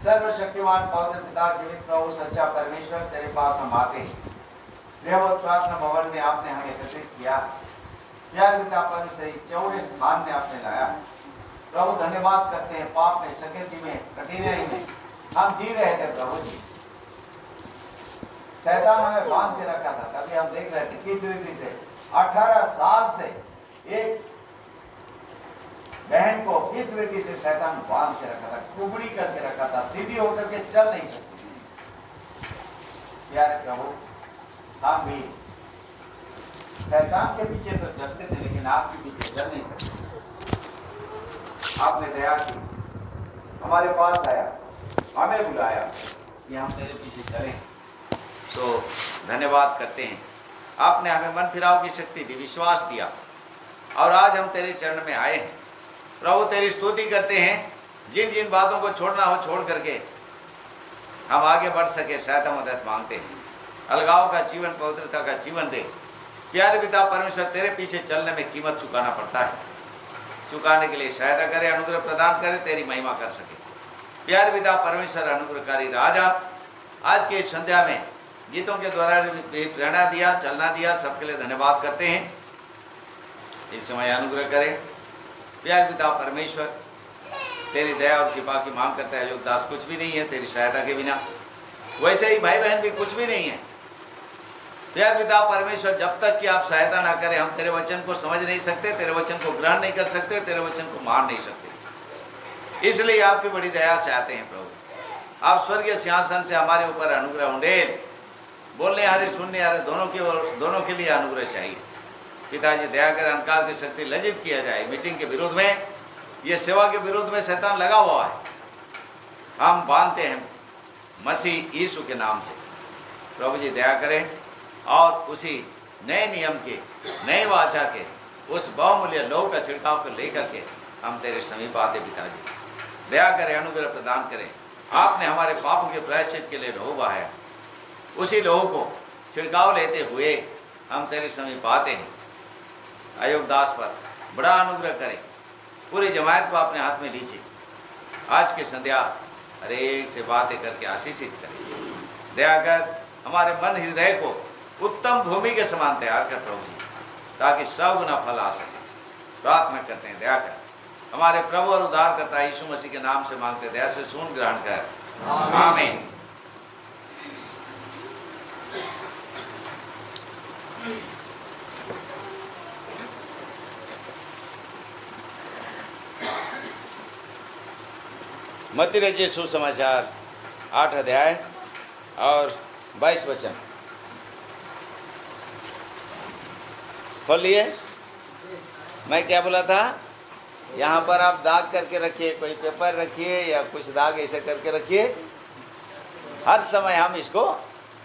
सर्वशक्तिमान पवित्र पिता जीवित प्रभु सच्चा परमेश्वर, तेरे पास हम आते हैं। बृहद प्रार्थना भवन में आपने हमें एकत्रित किया। प्यार पितापन से चौड़े स्थान में आपने लाया। प्रभु धन्यवाद करते हैं। पाप में, सकती में, कठिनाई में हम जी रहे थे प्रभु जी। शैतान हमें बांध के रखा था। तभी हम देख रहे थे किस रीति से 18 साल से एक बहन को किस रीति से शैतान बांध के रखा था, कुबड़ी करके रखा था, सीधी होकर के चल नहीं सकती। प्यारे प्रभु, हम भी शैतान के पीछे तो चलते थे, लेकिन आपके पीछे चल नहीं सकते। आपने दया की, हमारे पास आया, हमें बुलाया कि हम तेरे पीछे चलें। तो धन्यवाद करते हैं। आपने हमें मन फिराव की शक्ति दी, विश्वास दिया, और आज हम तेरे चरण में आए हैं। प्रभु तेरी स्तुति करते हैं। जिन जिन बातों को छोड़ना हो छोड़ करके हम आगे बढ़ सके, सहायता मदद मांगते हैं। अलगाव का जीवन, पवित्रता का जीवन दे। प्यारे पिता परमेश्वर, तेरे पीछे चलने में कीमत चुकाना पड़ता है। चुकाने के लिए सहायता करे, अनुग्रह प्रदान करे, तेरी महिमा कर सके। प्यारे पिता परमेश्वर, अनुग्रहकारी राजा, आज के इस संध्या में गीतों के द्वारा प्रेरणा दिया, चलना दिया, सबके लिए धन्यवाद करते हैं। इस समय अनुग्रह करें। प्यारे पिता परमेश्वर, तेरी दया और कृपा की मांग करता है। योगदास कुछ भी नहीं है तेरी सहायता के बिना, वैसे ही भाई बहन भी कुछ भी नहीं है। प्यारे पिता परमेश्वर, जब तक कि आप सहायता ना करें, हम तेरे वचन को समझ नहीं सकते, तेरे वचन को ग्रहण नहीं कर सकते, तेरे वचन को मान नहीं सकते। इसलिए आपकी बड़ी दया चाहते हैं प्रभु। आप स्वर्गीय सिंहासन से हमारे ऊपर अनुग्रह उंडेल, बोलने हारे सुनने हारे दोनों के लिए अनुग्रह चाहिए। पिताजी दया कर, अंधकार की शक्ति लज्जित किया जाए। मीटिंग के विरोध में, ये सेवा के विरोध में शैतान लगा हुआ है, हम बांधते हैं मसीह यीशु के नाम से। प्रभु जी दया करें, और उसी नए नियम के, नए वाचा के, उस बहुमूल्य लहू का छिड़काव कर लेकर के हम तेरे समीप आते। पिताजी दया करें, अनुग्रह प्रदान करें। आपने हमारे पापों के प्रायश्चित के लिए लहू बहाया, उसी लहू को छिड़काव लेते हुए हम तेरे समीप आते हैं। अयोगदास पर बड़ा अनुग्रह करें। पूरी जमात को अपने हाथ में लीजिए। आज के संध्या हरेक से बातें करके आशीषित करें। दया कर, हमारे मन हृदय को उत्तम भूमि के समान तैयार कर प्रभु जी, ताकि सब गुना फल आ सके। प्रार्थना करते हैं, दया कर। हमारे प्रभु और उद्धारकर्ता यीशु मसीह के नाम से मांगते, दया से सुन ग्रहण कर। आमीन। मत्ती रचित सुसमाचार 8 अध्याय और 22 वचन खोलिए। मैं क्या बोला था? यहाँ पर आप दाग करके रखिए, कोई पेपर रखिए या कुछ दाग ऐसे करके रखिए। हर समय हम इसको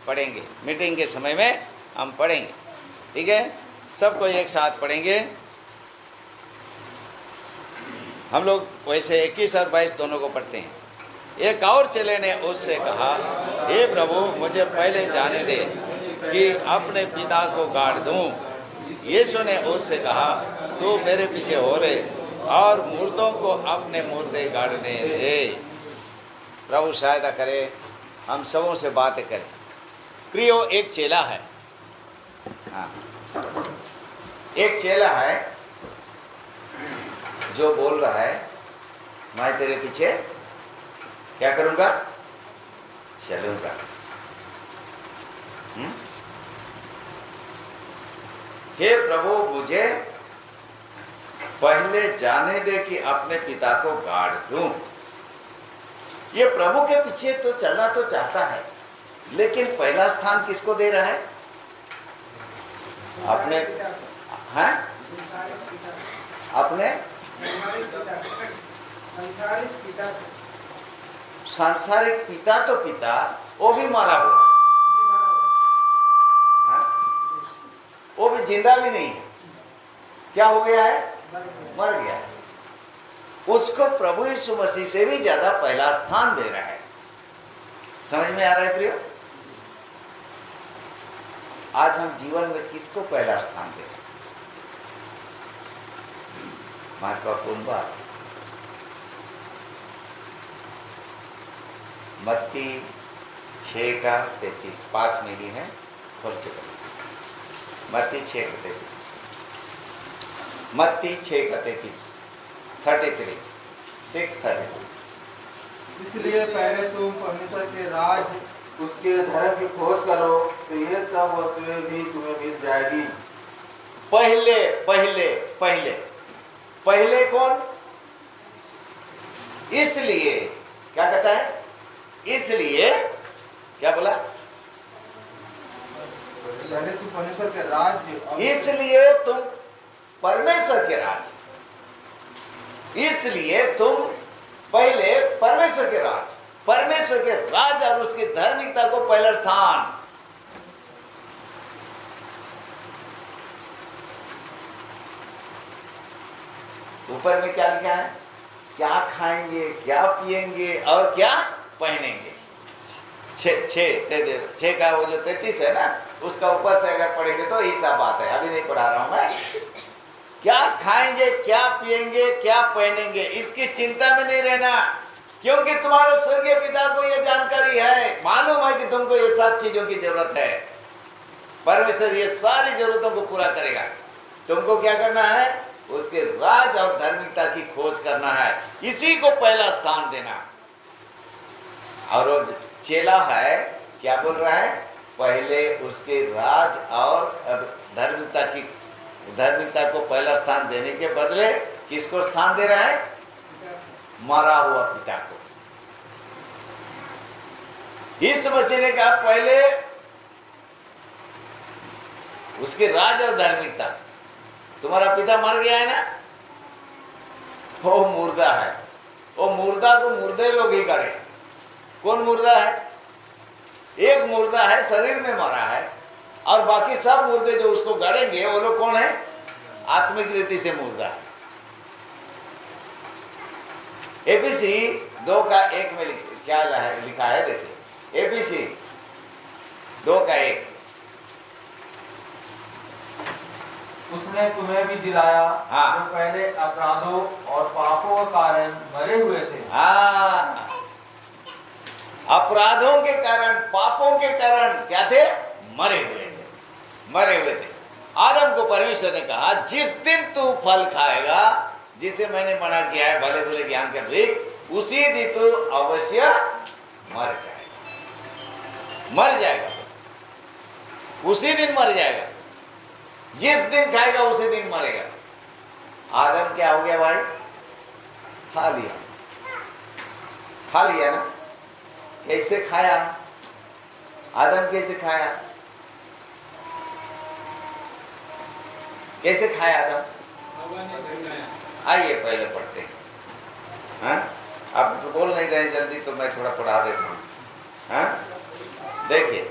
पढ़ेंगे। मीटिंग के समय में हम पढ़ेंगे, ठीक है? सबको एक साथ पढ़ेंगे। हम लोग वैसे 21 और 22 दोनों को पढ़ते हैं। एक और चेले ने उससे कहा, हे प्रभु, मुझे पहले जाने दे कि अपने पिता को गाड़ दूं। यीशु ने उससे कहा, तू मेरे पीछे हो ले और मुर्दों को अपने मुर्दे गाड़ने दे। प्रभु सहायता करे, हम सबों से बातें करें। प्रियो, एक चेला है, हाँ, एक चेला है जो बोल रहा है, मैं तेरे पीछे क्या करूंगा? चलूंगा। हे प्रभु, मुझे पहले जाने दे कि अपने पिता को गाड़ दूं। ये प्रभु के पीछे तो चलना तो चाहता है, लेकिन पहला स्थान किसको दे रहा है? अपने, हैं? अपने सांसारिक पिता तो पिता, वो भी मरा हुआ, वो भी जिंदा भी नहीं है। क्या हो गया है? मर गया है। उसको प्रभु यीशु मसीह से भी ज्यादा पहला स्थान दे रहा है। समझ में आ रहा है प्रियो? आज हम जीवन में किसको पहला स्थान दे रहे हैं? महत्वपूर्ण बात। मत्ती 6 का 33 पास में ही है, खोल के पढ़िए। मत्ती 6 का 33, मत्ती 6 का 33, 33, 6:33। इसलिए पहले तुम परमेश्वर के राज उसके धर्म की खोज करो, तो ये सब वस्तुएं भी तुम्हें मिल जाएगी। पहले पहले पहले पहले कौन? इसलिए क्या कहता है? इसलिए क्या बोला? पहले तुम परमेश्वर के राज्य, इसलिए तुम परमेश्वर के राज, इसलिए तुम पहले परमेश्वर के राज और उसकी धार्मिकता को पहला स्थान। ऊपर में क्या लिखा है? क्या खाएंगे, क्या पिएंगे और क्या पहनेंगे। 6 का वो जो 33 है ना, उसका ऊपर से अगर पढ़ेंगे तो ऐसा बात है, अभी नहीं पढ़ा रहा हूं मैं। क्या खाएंगे, क्या पिएंगे, क्या पहनेंगे, इसकी चिंता में नहीं रहना, क्योंकि तुम्हारे स्वर्गीय पिता को यह जानकारी है, मालूम है कि तुमको ये सब चीजों की जरूरत है। परमेश्वर ये सारी जरूरतों को पूरा करेगा। तुमको क्या करना है? उसके राज और धार्मिकता की खोज करना है, इसी को पहला स्थान देना। और वो चेला है, क्या बोल रहा है? पहले उसके राज और धार्मिकता को पहला स्थान देने के बदले किसको स्थान दे रहा है? मरा हुआ पिता को। यीशु मसीह ने कहा पहले उसके राज और धार्मिकता। तुम्हारा पिता मर गया है ना, वो मुर्दा है, वो मुर्दा को मुर्दे लोग ही गड़े। कौन मुर्दा है? एक मुर्दा है, शरीर में मरा है, और बाकी सब मुर्दे जो उसको गड़ेंगे वो लोग कौन है? आत्मिक रीति से मुर्दा है। एबीसी 2 का 1 में क्या लिखा है? देखिए, एबीसी 2 का 1। उसने तुम्हें भी दिलाया, हाँ। जो पहले अपराधों और पापों के कारण मरे हुए थे। हाँ, अपराधों के कारण, पापों के कारण क्या थे? मरे हुए थे। आदम को परमेश्वर ने कहा जिस दिन तू फल खाएगा जिसे मैंने मना किया है, भले बुरे ज्ञान के वृक्ष, उसी दिन तू अवश्य मर जाएगा। उसी दिन मर जाएगा। जिस दिन खाएगा उसी दिन मरेगा। आदम क्या हो गया भाई? खा लिया ना। कैसे खाया? आदम कैसे खाया? कैसे खाया आदम? आइए पहले पढ़ते हैं। हाँ, आप बोल नहीं रहे जल्दी, तो मैं थोड़ा पढ़ा देता हूँ। हाँ, देखिए,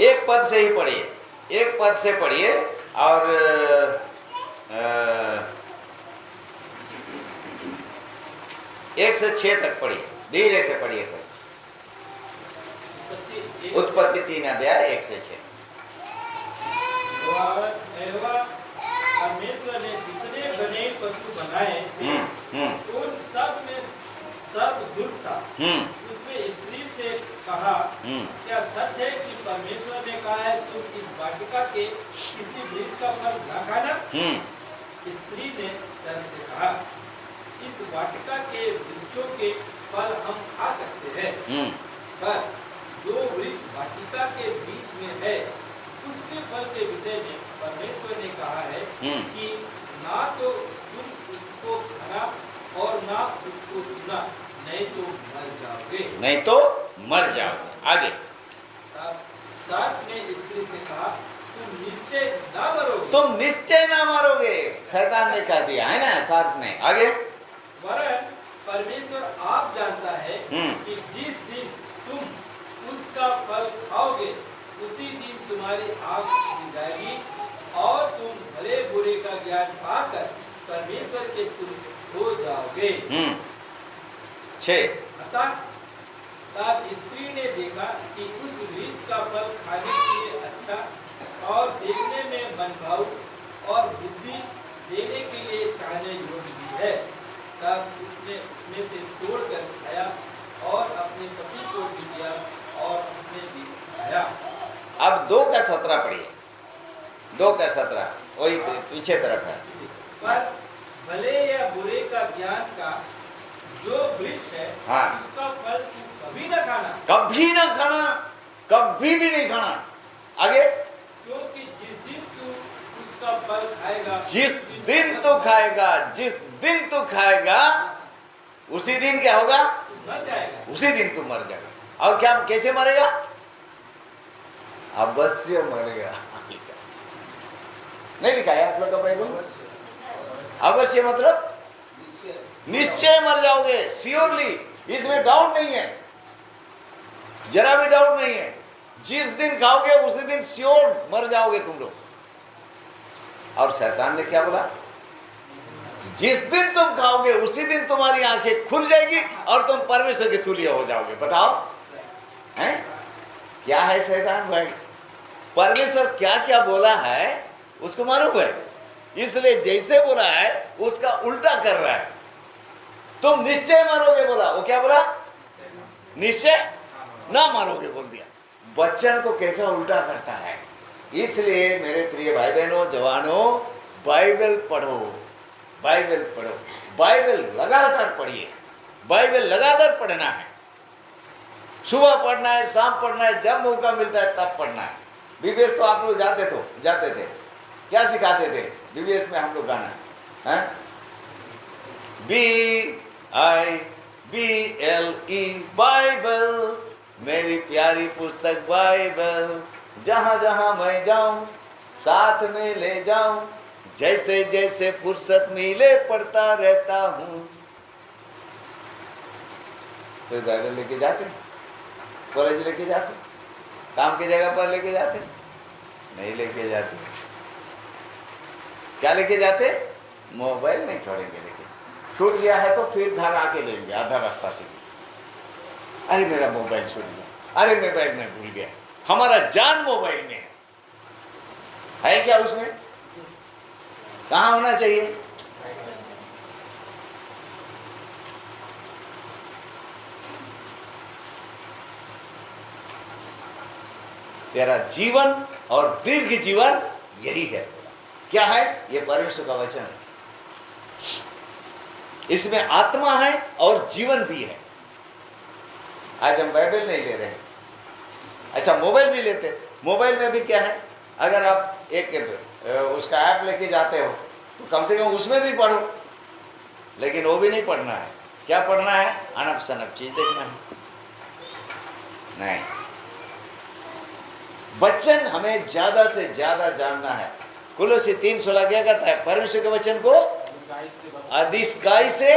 एक पद से ही पढ़िए, एक पद से पढ़िए, और 1 से 6 तक पढ़िए, धीरे से पढ़िए। उत्पत्ति 3 अध्याय 1 से 6। परमेश्वर ने जितने बने पशु बनाए उन सब में सब दुष्ट था। उसने स्त्री से कहा, क्या सच है कि परमेश्वर ने कहा है तुम इस वाटिका के किसी वृक्ष का फल न खाना? स्त्री ने सर्प से कहा, इस वाटिका के वृक्षों के फल हम खा सकते हैं, पर जो वृक्ष वाटिका के बीच में है उसके फल के विषय में परमेश्वर ने कहा है कि ना तो तुम उसको खाना और ना उसको छूना, नहीं तो मर जाओगे। आगे। सर्प ने स्त्री से कहा, तुम निश्चय ना मरोगे। शैतान ने कह दिया है ना, सर्प ने। आगे। वरन परमेश्वर आप जानता है कि जिस दिन तुम उसका फल खाओगे उसी दिन तुम्हारी आंख खुल जाएगी और तुम भले बुरे का ज्ञान पाकर परमेश्वर के पुत्र हो जाओगे। 6। तब स्त्री ने देखा कि उस वृक्ष का फल खाने के लिए अच्छा और देखने में मनभाऊ और बुद्धि देने के लिए चाहने योग्य भी है। तब उसने उसमें से तोड़कर खाया और अब 2:17 पढ़िए, 2:17 वही पीछे तरफ है। पर भले या बुरे का ज्ञान का जो वृक्ष है, हाँ। उसका फल तू कभी न खाना, कभी ना खाना, कभी भी नहीं खाना। आगे, क्योंकि जिस दिन तू उसका फल खाएगा, जिस दिन तू खाएगा, जिस दिन तू खाएगा उसी दिन क्या होगा? तू मर जाएगा। उसी दिन तू मर जाएगा। और क्या, कैसे मरेगा? अवश्य मरेगा। नहीं लिखा है आप लोग का बाइबल? अवश्य मतलब निश्चय मर जाओगे, श्योरली, इसमें डाउट नहीं है, जरा भी डाउट नहीं है। जिस दिन खाओगे उसी दिन श्योर मर जाओगे तुम लोग। और शैतान ने क्या बोला? जिस दिन तुम खाओगे उसी दिन तुम्हारी आंखें खुल जाएगी और तुम परमेश्वर के तुल्य हो जाओगे। बताओ हैं क्या है शैतान भाई? परमेश्वर क्या क्या बोला है उसको मालूम है, इसलिए जैसे बोला है उसका उल्टा कर रहा है। तुम निश्चय मरोगे बोला, वो क्या बोला? निश्चय ना मरोगे बोल दिया। वचन को कैसे उल्टा करता है। इसलिए मेरे प्रिय भाई बहनों, जवानों, बाइबल पढ़ो, बाइबल पढ़ो, बाइबल लगातार पढ़िए। बाइबल लगातार पढ़ना है, सुबह पढ़ना है, शाम पढ़ना है, जब मौका मिलता है तब पढ़ना है। बीबीएस तो आप लोग जाते थे, क्या सिखाते थे बीबीएस में हम लोग गाना? हैं? BIBLE बाइबल, मेरी प्यारी पुस्तक बाइबल, जहाँ जहाँ मैं जाऊँ साथ में ले जाऊँ, जैसे जैसे फुर्सत मिले पढ़ता रहता हूँ। कोई बाइबल लेके जाते, कॉलेज लेके जाते, काम की जगह पर लेके जाते? नहीं लेके जाते। क्या लेके जाते? मोबाइल नहीं छोड़ेंगे। लेके छूट गया है तो फिर घर आके लेंगे आधा रास्ता से। अरे मेरा मोबाइल छूट गया, अरे मोबाइल में भूल गया। हमारा जान मोबाइल में है क्या? उसमें कहाँ होना चाहिए? तेरा जीवन और दीर्घ जीवन यही है। क्या है? ये परमेश्वर का वचन है। इसमें आत्मा है और जीवन भी है। आज हम बाइबल नहीं ले रहे हैं। अच्छा, मोबाइल भी लेते। मोबाइल में भी क्या है? अगर आप एक उसका ऐप लेके जाते हो तो कम से कम उसमें भी पढ़ो, लेकिन वो भी नहीं पढ़ना है। क्या पढ़ना है? अनप शनप चीज देखना है। नहीं, वचन हमें ज्यादा से ज्यादा जानना है। कुलोसी 3:16 क्या कहता है? परमेश्वर के वचन को अधिकाई से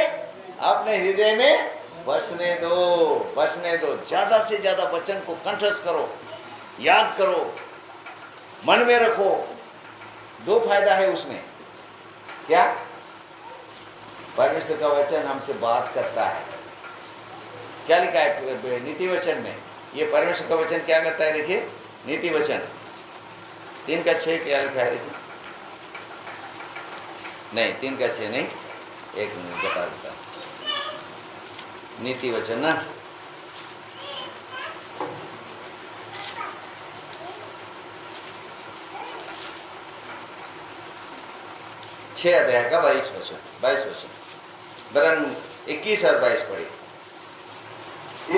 अपने हृदय में बसने दो। ज्यादा से ज्यादा वचन को कंठस्थ करो, याद करो, मन में रखो। 2 फायदा है उसमें। क्या? परमेश्वर का वचन हमसे बात करता है। क्या लिखा है नीति वचन में? ये परमेश्वर का वचन क्या करता है? देखिए, नीति वचन 3:6 क्या लिखा है? देखिए, नहीं 3:6 नहीं, 1 मिनट बता देता। नीति वचन ना, छह अध्याय का 22 वचन। वरन 21 और 22 पढ़िए।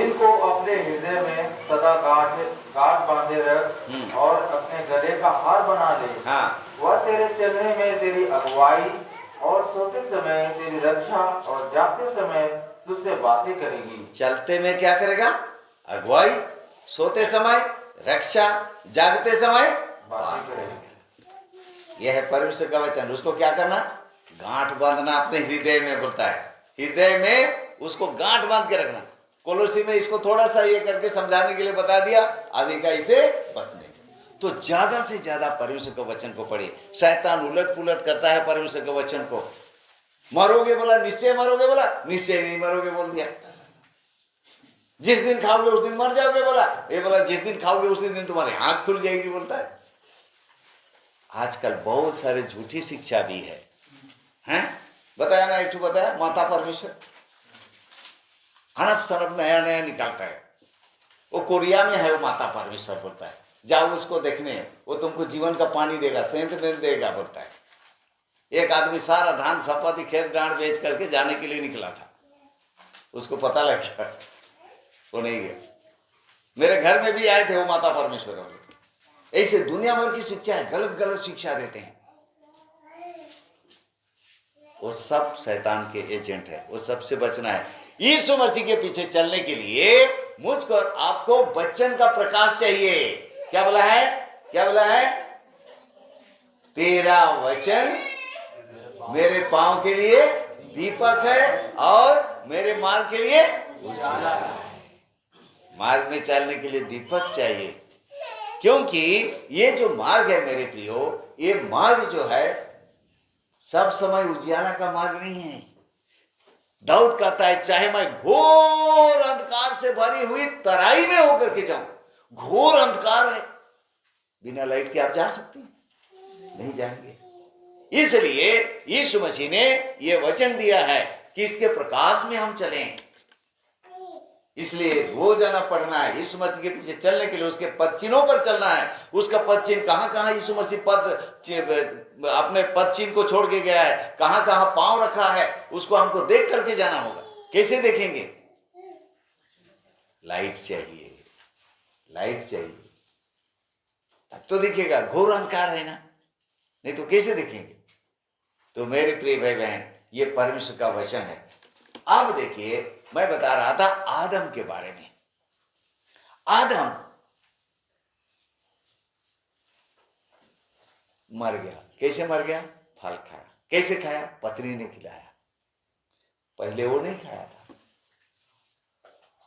इनको अपने हृदय में सदा गांठ बांधे रख और अपने गले का हार बना ले। हाँ, वह तेरे चलने में तेरी अगुवाई और सोते समय तेरी रक्षा और जागते समय तुझसे बातें करेगी। चलते में क्या करेगा? अगुवाई, सोते समय रक्षा, जागते समय बातें करेगी। यह है परमेश्वर का वचन। उसको क्या करना? गांठ बांधना अपने हृदय में, बोलता है हृदय में उसको गांठ बांध के रखना। कोलोसी में इसको थोड़ा सा ये करके समझाने के लिए बता दिया, अधिकाई से बसने। तो ज्यादा से ज्यादा परमेश्वर के वचन को पढ़िए। शैतान उलट पुलट करता है परमेश्वर के वचन को। मरोगे बोला, निश्चय मरोगे बोला, निश्चय नहीं मरोगे बोल दिया। जिस दिन खाओगे उस दिन मर जाओगे बोला, ये बोला जिस दिन खाओगे उसी दिन तुम्हारी आंख खुल जाएगी बोलता है। आजकल बहुत सारे झूठी शिक्षा भी है, हैं? बताया ना, एक बताया माता परमेश्वर अनप शनप नया नया निकालता है। वो कोरिया में है, वो माता परमेश्वर बोलता है। जाओ उसको देखने, वो तुमको जीवन का पानी देगा, सेंध में देगा, बोलता है। एक आदमी सारा धान संपत्ति खेत गांड बेच करके जाने के लिए निकला था, उसको पता लग गया, वो नहीं गया। मेरे घर में भी आए थे वो माता परमेश्वर वाले। ऐसे दुनिया भर की शिक्षा है, गलत गलत शिक्षा देते हैं, वो सब शैतान के एजेंट है, वो सबसे बचना है। यीशु मसीह के पीछे चलने के लिए मुझको और आपको वचन का प्रकाश चाहिए। क्या बोला है, क्या बोला है? तेरा वचन मेरे पांव के लिए दीपक है और मेरे मार्ग के लिए उजाला है। मार्ग में चलने के लिए दीपक चाहिए, क्योंकि ये जो मार्ग है मेरे प्रियो, ये मार्ग जो है सब समय उजियारा का मार्ग नहीं है। दाऊद कहता है, चाहे मैं घोर अंधकार से भरी हुई तराई में होकर के जाऊं, घोर अंधकार है, बिना लाइट के आप जा सकते हैं? नहीं जाएंगे। इसलिए यीशु मसीह ने यह वचन दिया है कि इसके प्रकाश में हम चलें। इसलिए रोजाना पढ़ना है, यीशु मसीह के पीछे चलने के लिए उसके पद चिन्हों पर चलना है। उसका पद चिन्ह कहां कहां यीशु मसीह अपने पद चिन्ह को छोड़ के गया है, कहां कहां पांव रखा है, उसको हमको देख करके जाना होगा। कैसे देखेंगे? लाइट चाहिए, लाइट चाहिए, तब तो दिखेगा। घोर अंधकार है ना, नहीं तो कैसे देखेंगे? तो मेरे प्रिय भाई बहन, ये परमेश्वर का वचन है। अब देखिए, मैं बता रहा था आदम के बारे में। आदम मर गया। कैसे मर गया? फल खाया। कैसे खाया? पत्नी ने खिलाया। पहले वो नहीं खाया था,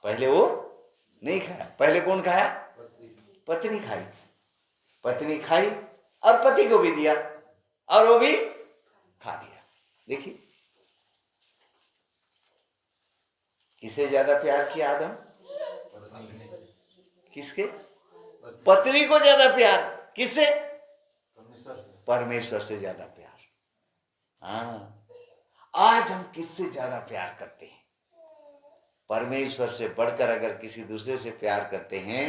पहले वो नहीं खाया। पहले कौन खाया? पत्नी खाई। पत्नी खाई और पति को भी दिया और वो भी खा लिया। देखिए किसे ज्यादा प्यार किया आदम? किसके? पत्नी को ज्यादा प्यार। किससे? परमेश्वर से ज्यादा प्यार। हाँ, आज हम किससे ज्यादा प्यार करते हैं? परमेश्वर से बढ़कर अगर किसी दूसरे से प्यार करते हैं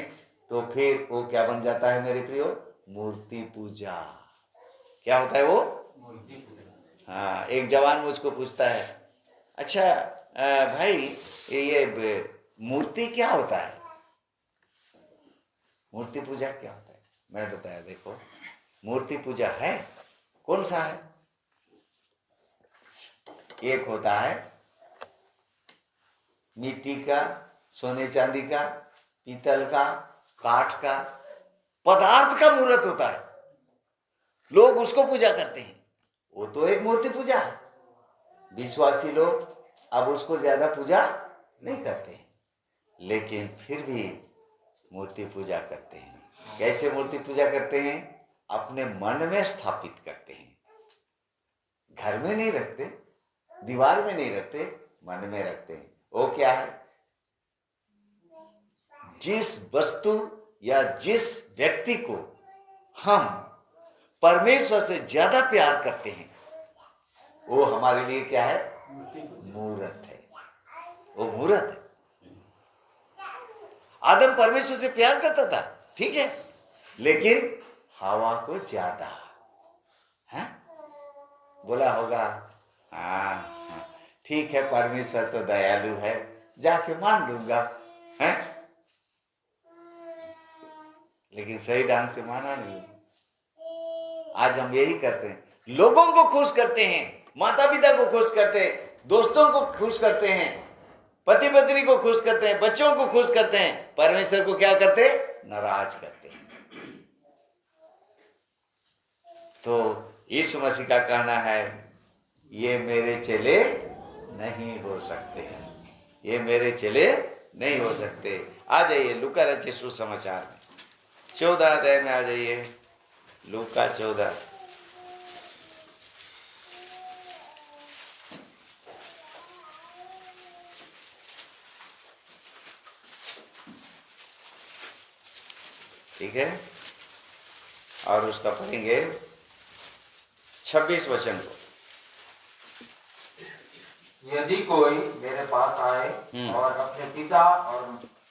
तो फिर वो क्या बन जाता है मेरे प्रियो? मूर्ति पूजा। क्या होता है वो? मूर्ति पूजा। हाँ, एक जवान मुझको पूछता है, अच्छा भाई ये मूर्ति क्या होता है? मूर्ति पूजा क्या होता है? मैं बताया, देखो मूर्ति पूजा है, कौन सा है? एक होता है मिट्टी का, सोने चांदी का, पीतल का, काठ का, पदार्थ का मूर्त होता है, लोग उसको पूजा करते हैं, वो तो एक मूर्ति पूजा है। विश्वासी लोग अब उसको ज्यादा पूजा नहीं करते हैं, लेकिन फिर भी मूर्ति पूजा करते हैं। कैसे मूर्ति पूजा करते हैं? अपने मन में स्थापित करते हैं। घर में नहीं रखते, दीवार में नहीं रखते, मन में रखते हैं। वो क्या है? जिस वस्तु या जिस व्यक्ति को हम परमेश्वर से ज्यादा प्यार करते हैं, वो हमारे लिए क्या है? मूर्त है। वो मूर्त है। आदम परमेश्वर से प्यार करता था, ठीक है, लेकिन हवा को ज्यादा है। बोला होगा, हाँ ठीक है, परमेश्वर तो दयालु है, जाके मान लूंगा, है, लेकिन सही ढंग से माना नहीं। आज हम यही करते हैं, लोगों को खुश करते हैं, माता पिता को खुश करते हैं, दोस्तों को खुश करते हैं, पति पत्नी को खुश करते हैं, बच्चों को खुश करते हैं, परमेश्वर को क्या करते? नाराज करते हैं। तो यीशु मसीह का कहना है, ये मेरे चेले नहीं हो सकते, ये मेरे चेले नहीं हो सकते। आ जाइए लूका रचित सुसमाचार में 14 अध्याय में आ जाइए, लूका 14। ठीक है, और उसका पढ़ेंगे 26 वचन को। यदि कोई मेरे पास आए और अपने पिता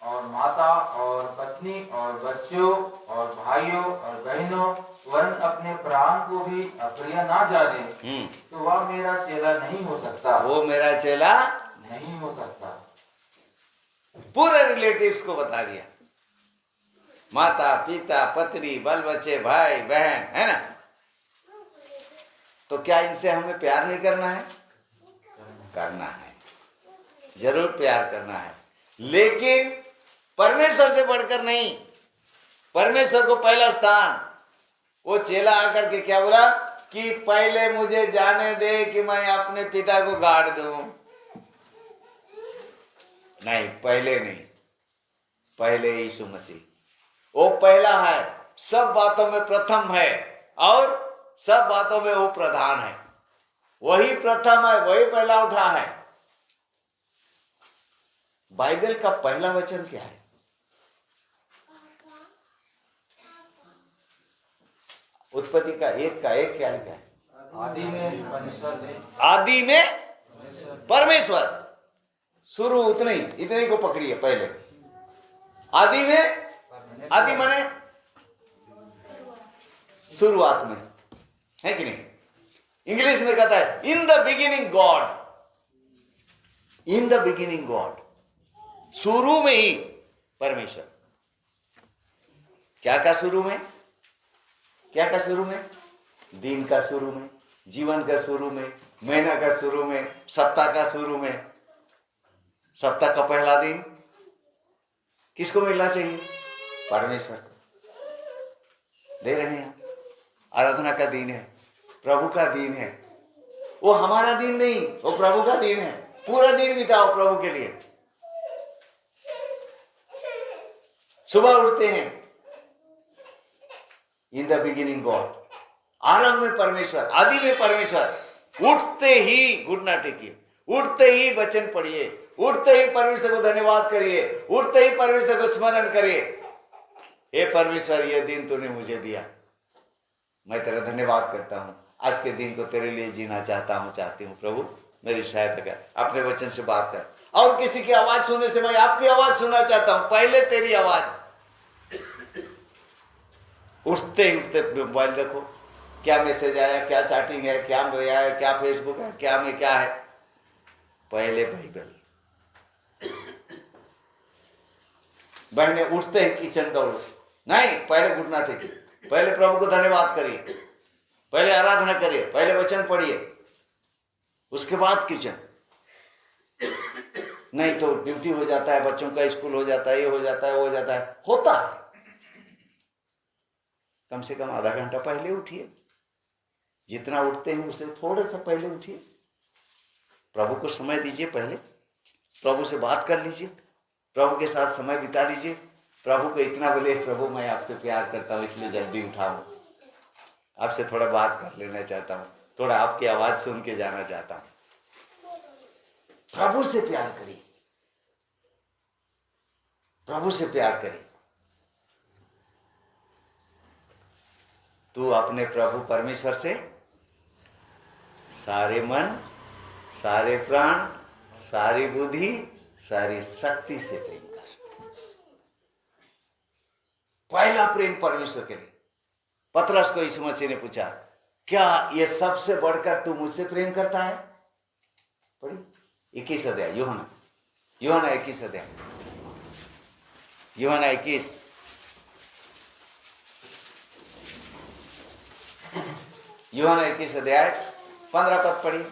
और माता और पत्नी और बच्चों और भाई भाइयों और बहनों वरन अपने प्राण को भी अप्रिय ना जाने तो वह मेरा चेला नहीं हो सकता। वो मेरा चेला नहीं हो सकता। पूरे रिलेटिव्स को बता दिया, माता पिता पत्नी बाल बच्चे भाई बहन, है ना। तो क्या इनसे हमें प्यार नहीं करना है? करना है, जरूर प्यार करना है, लेकिन परमेश्वर से बढ़कर नहीं। परमेश्वर को पहला स्थान। वो चेला आकर के क्या बोला कि पहले मुझे जाने दे कि मैं अपने पिता को गाड़ दूं। नहीं, पहले नहीं, पहले यीशु मसीह वो पहला है, सब बातों में प्रथम है और सब बातों में वो प्रधान है। वही प्रथम है, वही पहला उठा है। बाइबल का पहला वचन क्या है? उत्पत्ति का एक क्या लिखा है? आदि में परमेश्वर ने। आदि में परमेश्वर। शुरू इतने ही को पकड़िए पहले। आदि में, आदि माने शुरुआत में, है कि नहीं? इंग्लिश में कहता है in the beginning God. In the beginning God, शुरू में ही परमेश्वर। क्या शुरू में? क्या का शुरू में? दिन का शुरू में, जीवन का शुरू में, महीना का शुरू में, सप्ताह का शुरू में। सप्ताह का पहला दिन किसको मिलना चाहिए? परमेश्वर। दे रहे हैं, आराधना का दिन है, प्रभु का दिन है। वो हमारा दिन नहीं, वो प्रभु का दिन है। पूरा दिन बिताओ प्रभु के लिए। सुबह उठते हैं, इन द बिगिनिंग गॉड, आरंभ में परमेश्वर, आदि में परमेश्वर। उठते ही घुटना टेकिए, उठते ही वचन पढ़िए, उठते ही परमेश्वर को धन्यवाद करिए, उठते ही परमेश्वर को स्मरण करिए। हे परमेश्वर, ये दिन तूने मुझे दिया, मैं तेरा धन्यवाद करता हूं। आज के दिन को तेरे लिए जीना चाहती हूं। प्रभु मेरी सहायता कर, अपने वचन से बात कर। और किसी की आवाज सुनने से मैं आपकी आवाज सुनना चाहता हूं, पहले तेरी आवाज। उठते ही उठते मोबाइल देखो, क्या मैसेज आया, क्या चैटिंग है, क्या आया है, क्या फेसबुक है, क्या में क्या है। पहले बाइबल। बहने उठते ही किचन दौड़ो, नहीं, पहले घुटना टेकिए, पहले प्रभु को धन्यवाद करिए, पहले आराधना करिए, पहले वचन पढ़िए, उसके बाद किचन। नहीं तो ड्यूटी हो जाता है, बच्चों का स्कूल हो जाता है, ये हो जाता है, वो हो जाता है, होता है। कम से कम आधा घंटा पहले उठिए, जितना उठते हैं उससे थोड़ा सा पहले उठिए, प्रभु को समय दीजिए, पहले प्रभु से बात कर लीजिए, प्रभु के साथ समय बिता लीजिए। प्रभु को इतना बोले, प्रभु मैं आपसे प्यार करता हूँ इसलिए जल्दी उठा हूँ, आपसे थोड़ा बात कर लेना चाहता हूँ, थोड़ा आपकी आवाज सुन के जाना चाहता हूँ। प्रभु से प्यार करिए, प्रभु से प्यार करिए। तू अपने प्रभु परमेश्वर से सारे मन, सारे प्राण, सारी बुद्धि, सारी शक्ति से प्रेम कर। पहला प्रेम परमेश्वर के लिए। पतरस को यीशु मसीह ने पूछा, क्या ये सबसे बढ़कर तू मुझसे प्रेम करता है? पढ़ी 21 अध्याय, यूहन्ना 21 अध्याय, यूहन्ना 21। यूहन्ना 21 अध्याय 15 पद पढ़ी।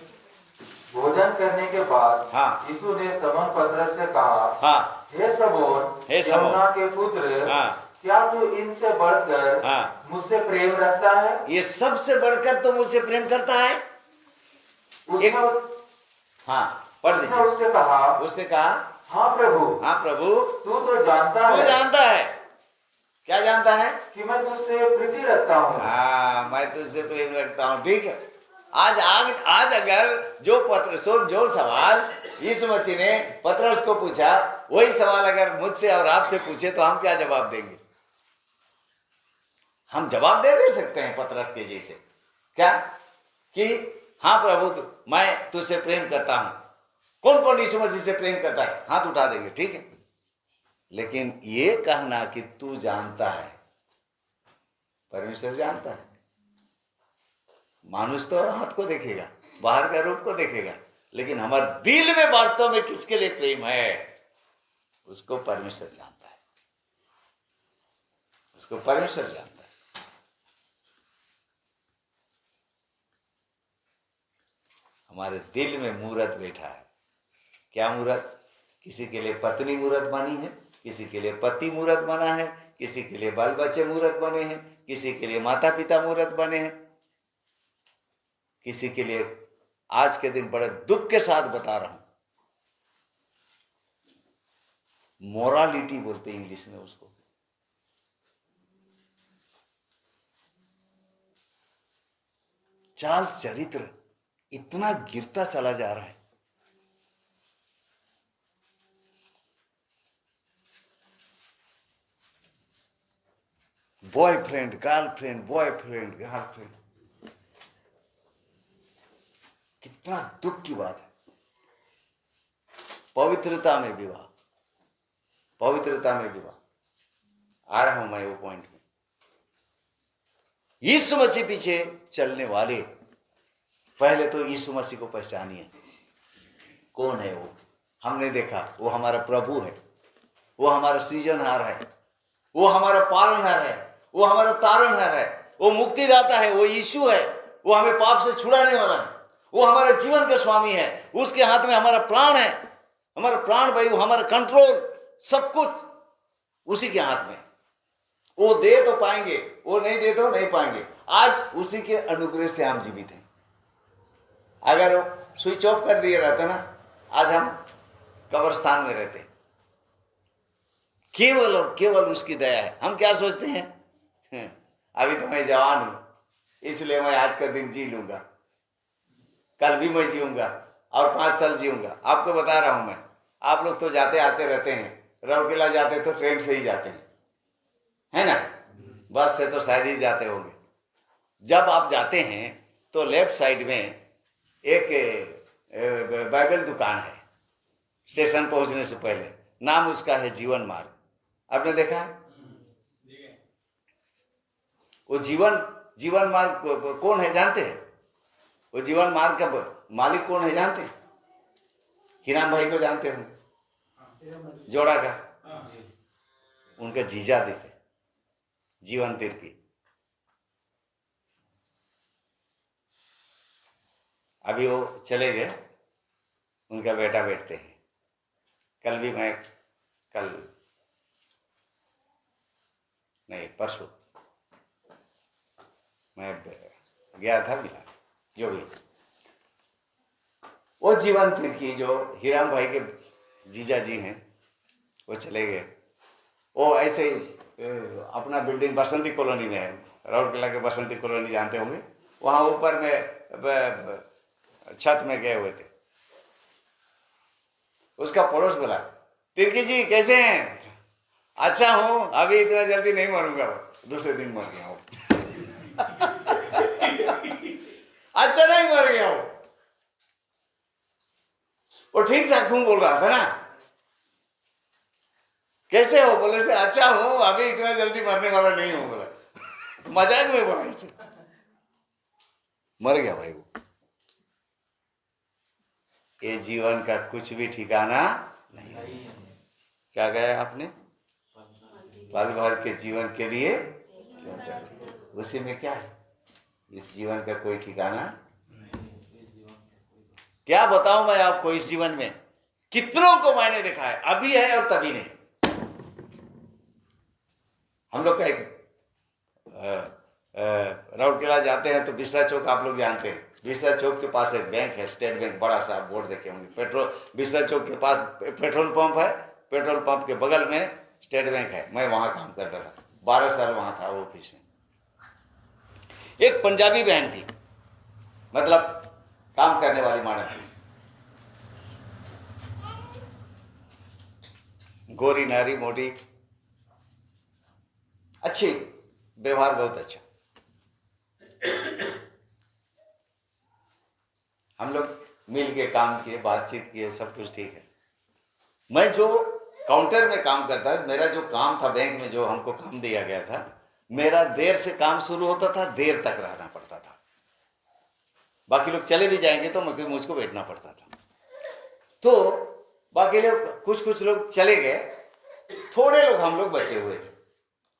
भोजन करने के बाद हाँ। यीशु ने शमौन पतरस से कहा, हाँ, हे शमौन, यूहन्ना के पुत्र, हाँ, क्या तू इनसे बढ़कर हाँ, मुझसे प्रेम रखता है? ये सबसे बढ़कर तो मुझसे प्रेम करता है। एक, हाँ, पढ़ उसने दीजिए। उससे कहा, हाँ प्रभु, तू तो जानता तू है। जानता है। क्या जानता है? कि मैं तुझसे प्रीति रखता हूँ। हाँ, मैं तुझसे प्रेम रखता हूँ। ठीक है। आज अगर जो सवाल यीशु मसीह ने पतरस को पूछा, वही सवाल अगर मुझसे और आपसे पूछे तो हम क्या जवाब देंगे? हम जवाब दे सकते हैं पतरस के जैसे, क्या कि हाँ प्रभु मैं तुझसे प्रेम करता हूं। कौन कौन यीशु मसीह से प्रेम करता है? हाथ उठा देंगे, ठीक है। लेकिन ये कहना कि तू जानता है, परमेश्वर जानता है। मानुष तो हाथ को देखेगा, बाहर का रूप को देखेगा, लेकिन हमारे दिल में वास्तव में किसके लिए प्रेम है उसको परमेश्वर जानता है, उसको परमेश्वर जानता है। हमारे दिल में मूरत बैठा है। क्या मूरत? किसी के लिए पत्नी मूरत बनी है, किसी के लिए पति मूरत बना है, किसी के लिए बाल बच्चे मूरत बने हैं, किसी के लिए माता पिता मूरत बने हैं, किसी के लिए आज के दिन बड़े दुख के साथ बता रहा हूं, मोरालिटी बोलते हैं इंग्लिश में उसको, चाल चरित्र इतना गिरता चला जा रहा है। बॉयफ्रेंड गर्लफ्रेंड, बॉयफ्रेंड गर्लफ्रेंड, कितना दुख की बात है। पवित्रता में विवाह, पवित्रता में विवाह। आ रहा हूं मैं वो पॉइंट में। यीशु मसीह पीछे चलने वाले पहले तो यीशु मसीह को पहचानिए। कौन है वो? हमने देखा वो हमारा प्रभु है, वो हमारा सृजनहार है, वो हमारा पालनहार है, वो हमारा तारणहार है, वो मुक्तिदाता है, वो यीशु है, वो हमें पाप से छुड़ाने वाला है, वो हमारे जीवन का स्वामी है। उसके हाथ में हमारा प्राण है, हमारा प्राण भाई, वो हमारा कंट्रोल, सब कुछ उसी के हाथ में। वो दे तो पाएंगे, वो नहीं दे तो नहीं पाएंगे। आज उसी के अनुग्रह से हम जीवित हैं। अगर वो स्विच ऑफ कर दिए रहता ना, आज हम कब्रिस्तान में रहते। केवल और केवल उसकी दया है। हम क्या सोचते हैं, अभी तो मैं जवान हूं इसलिए मैं आज का दिन जी लूंगा, कल भी मैं जीऊंगा और 5 साल जीऊंगा। आपको बता रहा हूं मैं, आप लोग तो जाते आते रहते हैं, राउरकेला जाते तो ट्रेन से ही जाते हैं, है ना? बस से तो शायद ही जाते होंगे। जब आप जाते हैं तो लेफ्ट साइड में एक बाइबल दुकान है, स्टेशन पहुंचने से पहले। नाम उसका है जीवन मार्ग। आपने देखा है? वो जीवन मार्ग कौन है जानते हैं? वो जीवन मार्ग का मालिक कौन है जानते हैं? हिराम भाई को जानते होंगे, जोड़ा का, उनका जीजा थे जीवन तीर की। अभी वो चले गए, उनका बेटा बैठते हैं। कल भी मैं, कल नहीं परसों मैं गया था, मिला। जो भी वो जीवन तीर की जो हिराम भाई के जीजा जी हैं, वो चले गए। वो ऐसे अपना बिल्डिंग बसंती कॉलोनी में है, राउरकेला के बसंती कॉलोनी जानते होंगे, वहाँ ऊपर में छत में गए हुए थे। उसका पड़ोस बोला, तिर्की जी कैसे हैं? अच्छा हूं, अभी इतना जल्दी नहीं मरूंगा, दूसरे दिन मर गया हूं। अच्छा नहीं मर गया हूं, वो ठीक ठाक हूं बोल रहा था ना। कैसे हो? बोले से अच्छा हूं, अभी इतना जल्दी मरने वाला नहीं हूं, बोला। मजाक में बोला, मर गया भाई वो। ये जीवन का कुछ भी ठिकाना नहीं है। क्या गया आपने? पल भर के जीवन के लिए क्यों डरो? उसी में क्या है? इस जीवन का कोई ठिकाना नहीं। क्या बताऊं मैं आपको, इस जीवन में कितनों को मैंने देखा है, अभी है और तभी नहीं। हम लोग का एक राउरकेला जाते हैं तो बिसरा चौक आप लोग जानते हैं। बिसरा चौक के पास एक बैंक है, स्टेट बैंक, बड़ा सा बोर्ड देखे होंगे। पेट्रोल, बिसरा चौक के पास पेट्रोल पंप है, पेट्रोल पंप के बगल में स्टेट बैंक है। मैं वहां काम करता था, 12 साल वहां था ऑफिस में। एक पंजाबी बहन थी, मतलब काम करने वाली मैडम, गोरी नारी, मोटी, अच्छी, व्यवहार बहुत अच्छा। हम लोग मिल के काम किए, बातचीत किए, सब कुछ ठीक है। मैं जो काउंटर में काम करता था, मेरा जो काम था बैंक में, जो हमको काम दिया गया था, मेरा देर से काम शुरू होता था, देर तक रहना पड़ता था। बाकी लोग चले भी जाएंगे तो मुझको बैठना पड़ता था। तो बाकी लोग कुछ लोग चले गए, थोड़े लोग हम लोग बचे हुए थे।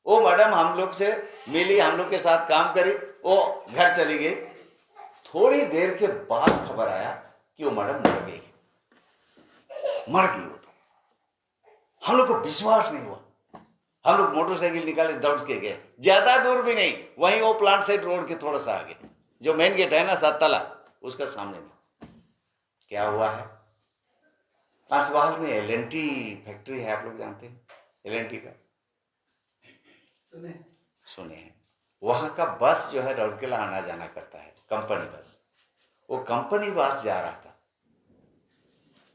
वो मैडम हम लोग से मिली, हम लोग के साथ काम करी, वो घर चली गई। थोड़ी देर के बाद खबर आया कि वो मैडम मर गई। वो तो हम लोग को विश्वास नहीं हुआ। हम लोग मोटरसाइकिल निकाले, दौड़ के गए, ज्यादा दूर भी नहीं, वहीं वो प्लांट साइड रोड के थोड़ा सा आगे जो मेन गेट है ना 7 तला, उसका सामने में। क्या हुआ है, कांसवाल में LNT फैक्ट्री है, आप लोग जानते हैं LNT का? सुने हैं। वहां का बस जो है राउरकेला आना जाना करता है, कंपनी बस। वो कंपनी बस जा रहा था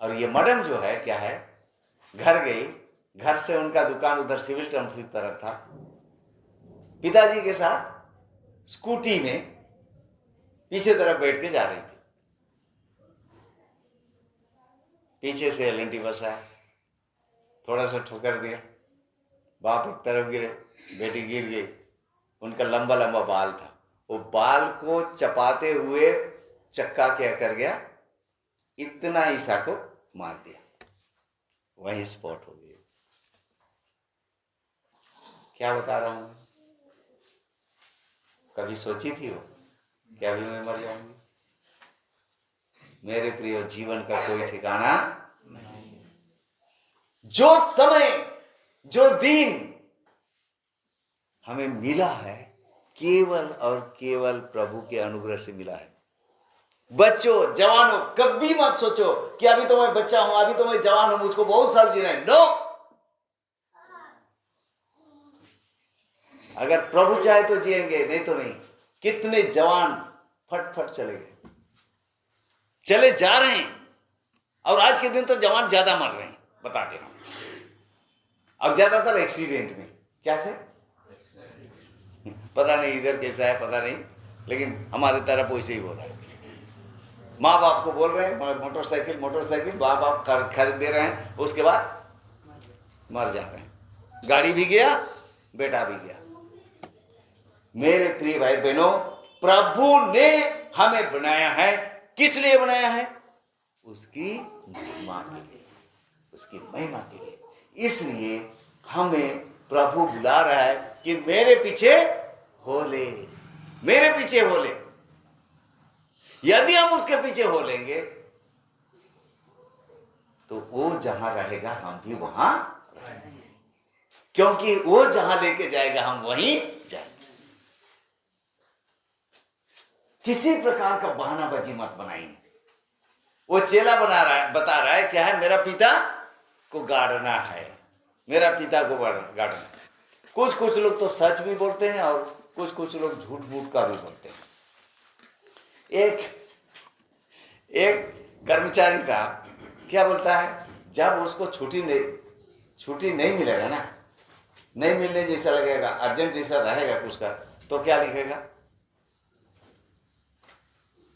और ये मैडम जो है क्या है, घर गई। घर से उनका दुकान उधर सिविल टाउनशिप तरफ था। पिताजी के साथ स्कूटी में पीछे तरफ बैठ के जा रही थी। पीछे से LNT बस आया, थोड़ा सा ठोकर दिया, बाप एक तरफ गिरे, बेटी गिर गई। उनका लंबा लंबा बाल था, वो बाल को चपाते हुए चक्का क्या कर गया, इतना ईसा को मार दिया, वहीं स्पॉट हो गई। क्या बता रहा हूं, कभी सोची थी वो कि अभी मैं मर जाऊंगी? मेरे प्रिय, जीवन का कोई ठिकाना नहीं। जो समय, जो दिन हमें मिला है, केवल और केवल प्रभु के अनुग्रह से मिला है। बच्चों, जवानों, कभी मत सोचो कि अभी तो मैं बच्चा हूं, अभी तो मैं जवान हूं, मुझको बहुत साल जीना है। नो, अगर प्रभु चाहे तो जिएंगे, नहीं तो नहीं। कितने जवान फट चले गए, चले जा रहे हैं, और आज के दिन तो जवान ज्यादा मर रहे हैं, बता दे रहा हूं। और ज्यादातर एक्सीडेंट में। कैसे पता नहीं, इधर कैसा है पता नहीं, लेकिन हमारे तरफ वैसे ही हो रहा है। माँ बाप को बोल रहे हैं मोटरसाइकिल माँ बाप खरीद दे रहे हैं, उसके बाद मर जा रहे हैं। गाड़ी भी गया, बेटा भी गया। मेरे प्रिय भाई बहनों, प्रभु ने हमें बनाया है, किस लिए बनाया है? उसकी महिमा के लिए, उसकी महिमा के लिए। इसलिए हमें प्रभु बुला रहा है कि मेरे पीछे हो ले, मेरे पीछे हो ले। यदि हम उसके पीछे हो लेंगे तो वो जहां रहेगा हम भी वहां रहेंगे, क्योंकि वो जहां लेके जाएगा हम वहीं जाएंगे। किसी प्रकार का बहानाबाजी मत बनाइए। वो चेला बता रहा है क्या है, मेरा पिता को गाड़ना है, मेरा पिता को गाड़ना है। कुछ लोग तो सच भी बोलते हैं और कुछ लोग झूठ मूठ का भी बोलते हैं। एक कर्मचारी था, क्या बोलता है, जब उसको छुट्टी नहीं मिलेगा ना, नहीं मिलने जैसा लगेगा, अर्जेंट जैसा रहेगा कुछ का, तो क्या लिखेगा?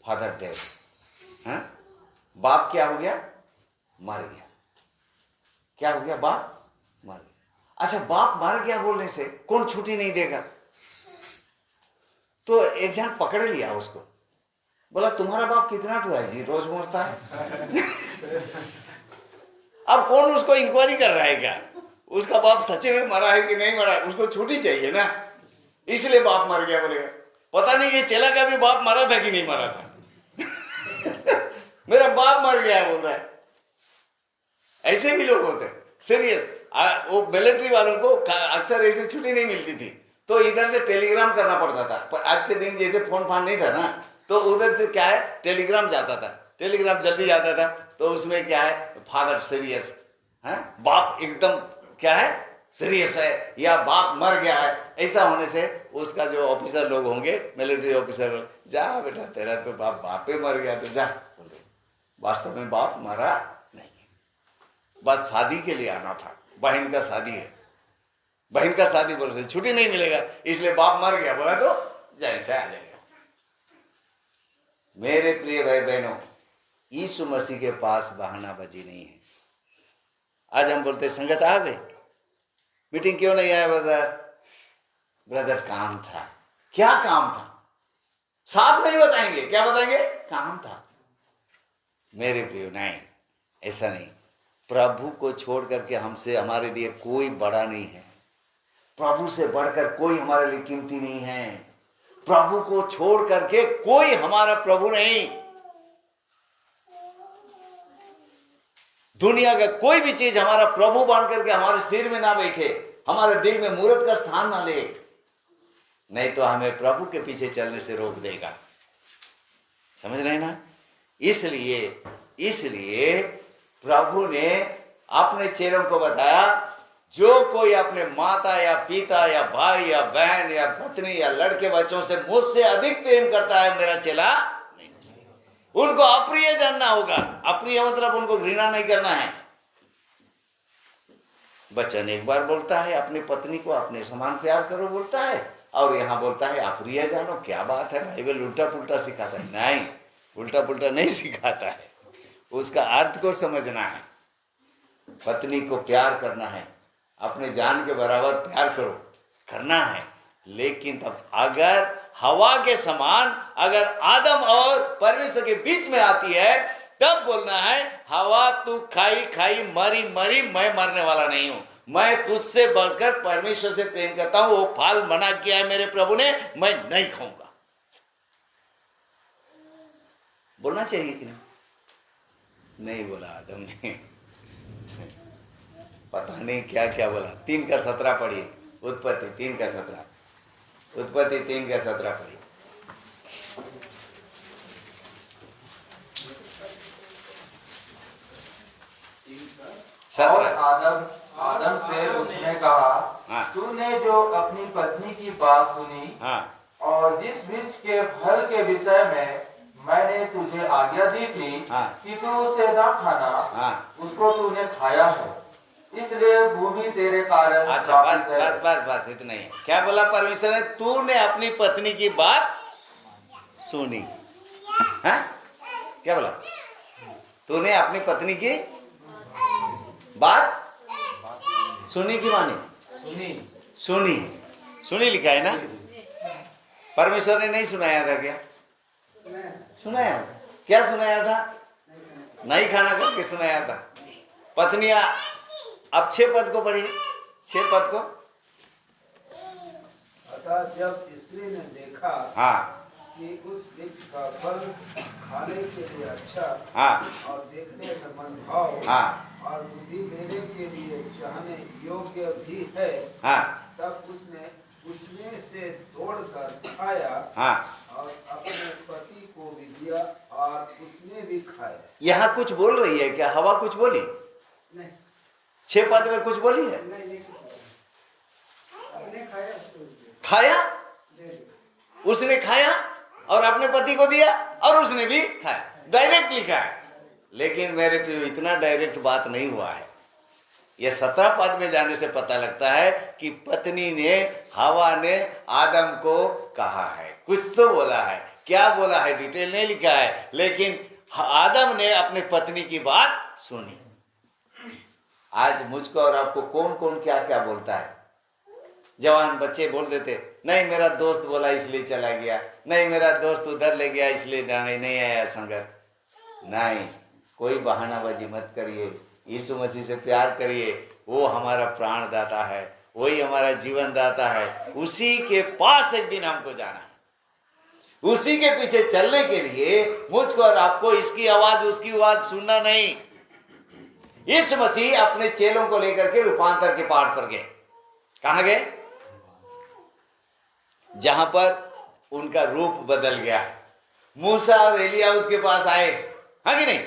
Father dead. हाँ, बाप क्या हो गया? मर गया। क्या हो गया? बाप मर गया। अच्छा, बाप मर गया बोलने से कौन छुट्टी नहीं देगा? तो एक जन पकड़ लिया उसको, बोला तुम्हारा बाप कितना टुआ है जी, रोज मरता है। अब कौन उसको इंक्वायरी कर रहा है क्या उसका बाप सच्चे में मरा है कि नहीं मरा है? उसको छुट्टी चाहिए ना, इसलिए बाप मर गया बोलेगा। पता नहीं ये चेला का भी बाप मरा था कि नहीं मरा था। मेरा बाप मर गया बोल रहा है। ऐसे भी लोग होते हैं सीरियस। वो मिलिट्री वालों को अक्सर ऐसे छुट्टी नहीं मिलती थी, तो इधर से टेलीग्राम करना पड़ता था। पर आज के दिन जैसे फोन फान नहीं था ना, तो उधर से क्या है, टेलीग्राम जाता था, टेलीग्राम जल्दी जाता था। तो उसमें क्या है, फादर सीरियस है, बाप एकदम क्या है, सीरियस है, या बाप मर गया है। ऐसा होने से उसका जो ऑफिसर लोग होंगे, मिलिट्री ऑफिसर, जा बेटा तेरा तो बाप पे मर गया, तो जा। वास्तव में बाप मरा नहीं, बस शादी के लिए आना था, बहन का शादी है, बहन का शादी बोल रहे छुट्टी नहीं मिलेगा, इसलिए बाप मर गया बोला तो जैसे आ जाएगा। मेरे प्रिय भाई बहनों, यीशु मसीह के पास बहानाबाजी नहीं है। आज हम बोलते संगत आ गई, मीटिंग क्यों नहीं आया बाजार? ब्रदर काम था। क्या काम था? साफ नहीं बताएंगे, क्या बताएंगे? काम था। मेरे प्रिय, नहीं, ऐसा नहीं। प्रभु को छोड़ करके हमसे हमारे लिए कोई बड़ा नहीं है। प्रभु से बढ़कर कोई हमारे लिए कीमती नहीं है। प्रभु को छोड़ करके कोई हमारा प्रभु नहीं। दुनिया का कोई भी चीज हमारा प्रभु बन करके हमारे सिर में ना बैठे, हमारे दिल में मूर्त का स्थान ना ले, नहीं तो हमें प्रभु के पीछे चलने से रोक देगा। समझ रहे हैं ना? इसलिए प्रभु ने अपने चेलों को बताया, जो कोई अपने माता या पिता या भाई या बहन या पत्नी या लड़के बच्चों से मुझसे अधिक प्रेम करता है, मेरा चेला नहीं हो सकता। उनको अप्रिय जानना होगा। अप्रिय मतलब उनको घृणा नहीं करना है। वचन एक बार बोलता है अपनी पत्नी को अपने समान प्यार करो बोलता है, और यहां बोलता है अप्रिय जानो। क्या बात है? बाइबल उल्टा पुल्टा सिखाता है? नहीं, उल्टा पुल्टा नहीं सिखाता है। उसका अर्थ को समझना है। पत्नी को प्यार करना है, अपने जान के बराबर प्यार करो, करना है। लेकिन तब अगर हवा के समान अगर आदम और परमेश्वर के बीच में आती है, तब बोलना है हवा तू खाई खाई मरी मरी, मैं मरने वाला नहीं हूं। मैं तुझसे बढ़कर परमेश्वर से प्रेम करता हूं। वो फल मना किया है मेरे प्रभु ने, मैं नहीं खाऊंगा। बोलना चाहिए कि नहीं? नहीं बोला आदम ने। पता नहीं क्या क्या बोला। 3:17 पढ़िए। उत्पत्ति 3:17। उत्पत्ति 3:17 पढ़िए। और आदम से उसने कहा, तूने जो अपनी पत्नी की बात सुनी और जिस वृक्ष के फल के विषय में मैंने तुझे आज्ञा दी थी कि तू उसे न खाना, उसको तूने खाया है, इसलिए भूमि तेरे कारण। अच्छा, बस इतना ही है। क्या बोला परमेश्वर ने? तूने अपनी पत्नी की बात सुनी। हाँ, क्या बोला? तूने अपनी पत्नी की बात सुनी की मानी? सुनी लिखा है ना? परमेश्वर ने नहीं सुनाया था क्या? सुनाया था। क्या सुनाया था? नहीं खाना करके सुनाया था। पत्नियां, अब 6 पद को पढ़िए। 6 पद को। अतः जब स्त्री ने देखा कि उस वृक्ष का फल खाने के लिए अच्छा और देखने में मनभाव और बुद्धि देने के लिए चाहने योग्य भी है, तब उसने उसमें से तोड़कर खाया और अपने पति को भी दिया और उसने भी खाया। यहाँ कुछ बोल रही है क्या? हवा कुछ बोली? नहीं। 6 पद में कुछ बोली है? नहीं। खाया, उसने खाया और अपने पति को दिया और उसने भी खाया। डायरेक्ट लिखा है। लेकिन मेरे प्रिय, इतना डायरेक्ट बात नहीं हुआ है। यह 17 पद में जाने से पता लगता है कि पत्नी ने, हवा ने आदम को कहा है, कुछ तो बोला है। क्या बोला है डिटेल नहीं लिखा है, लेकिन आदम ने अपने पत्नी की बात सुनी। आज मुझको और आपको कौन कौन क्या क्या बोलता है? जवान बच्चे बोल देते, नहीं मेरा दोस्त बोला इसलिए चला गया, नहीं मेरा दोस्त उधर ले गया इसलिए नहीं आया संगत। नहीं, कोई बहानाबाजी मत करिए। यीशु मसीह से प्यार करिए। वो हमारा प्राण दाता है, वही हमारा जीवन दाता है। उसी के पास एक दिन हमको जाना है। उसी के पीछे चलने के लिए मुझको और आपको इसकी आवाज उसकी आवाज सुनना नहीं। यीशु मसीह अपने चेलों को लेकर के रूपांतर के पहाड़ पर गए। कहां गए? जहां पर उनका रूप बदल गया। मूसा और एलिया उसके पास आए, हाँ कि नहीं?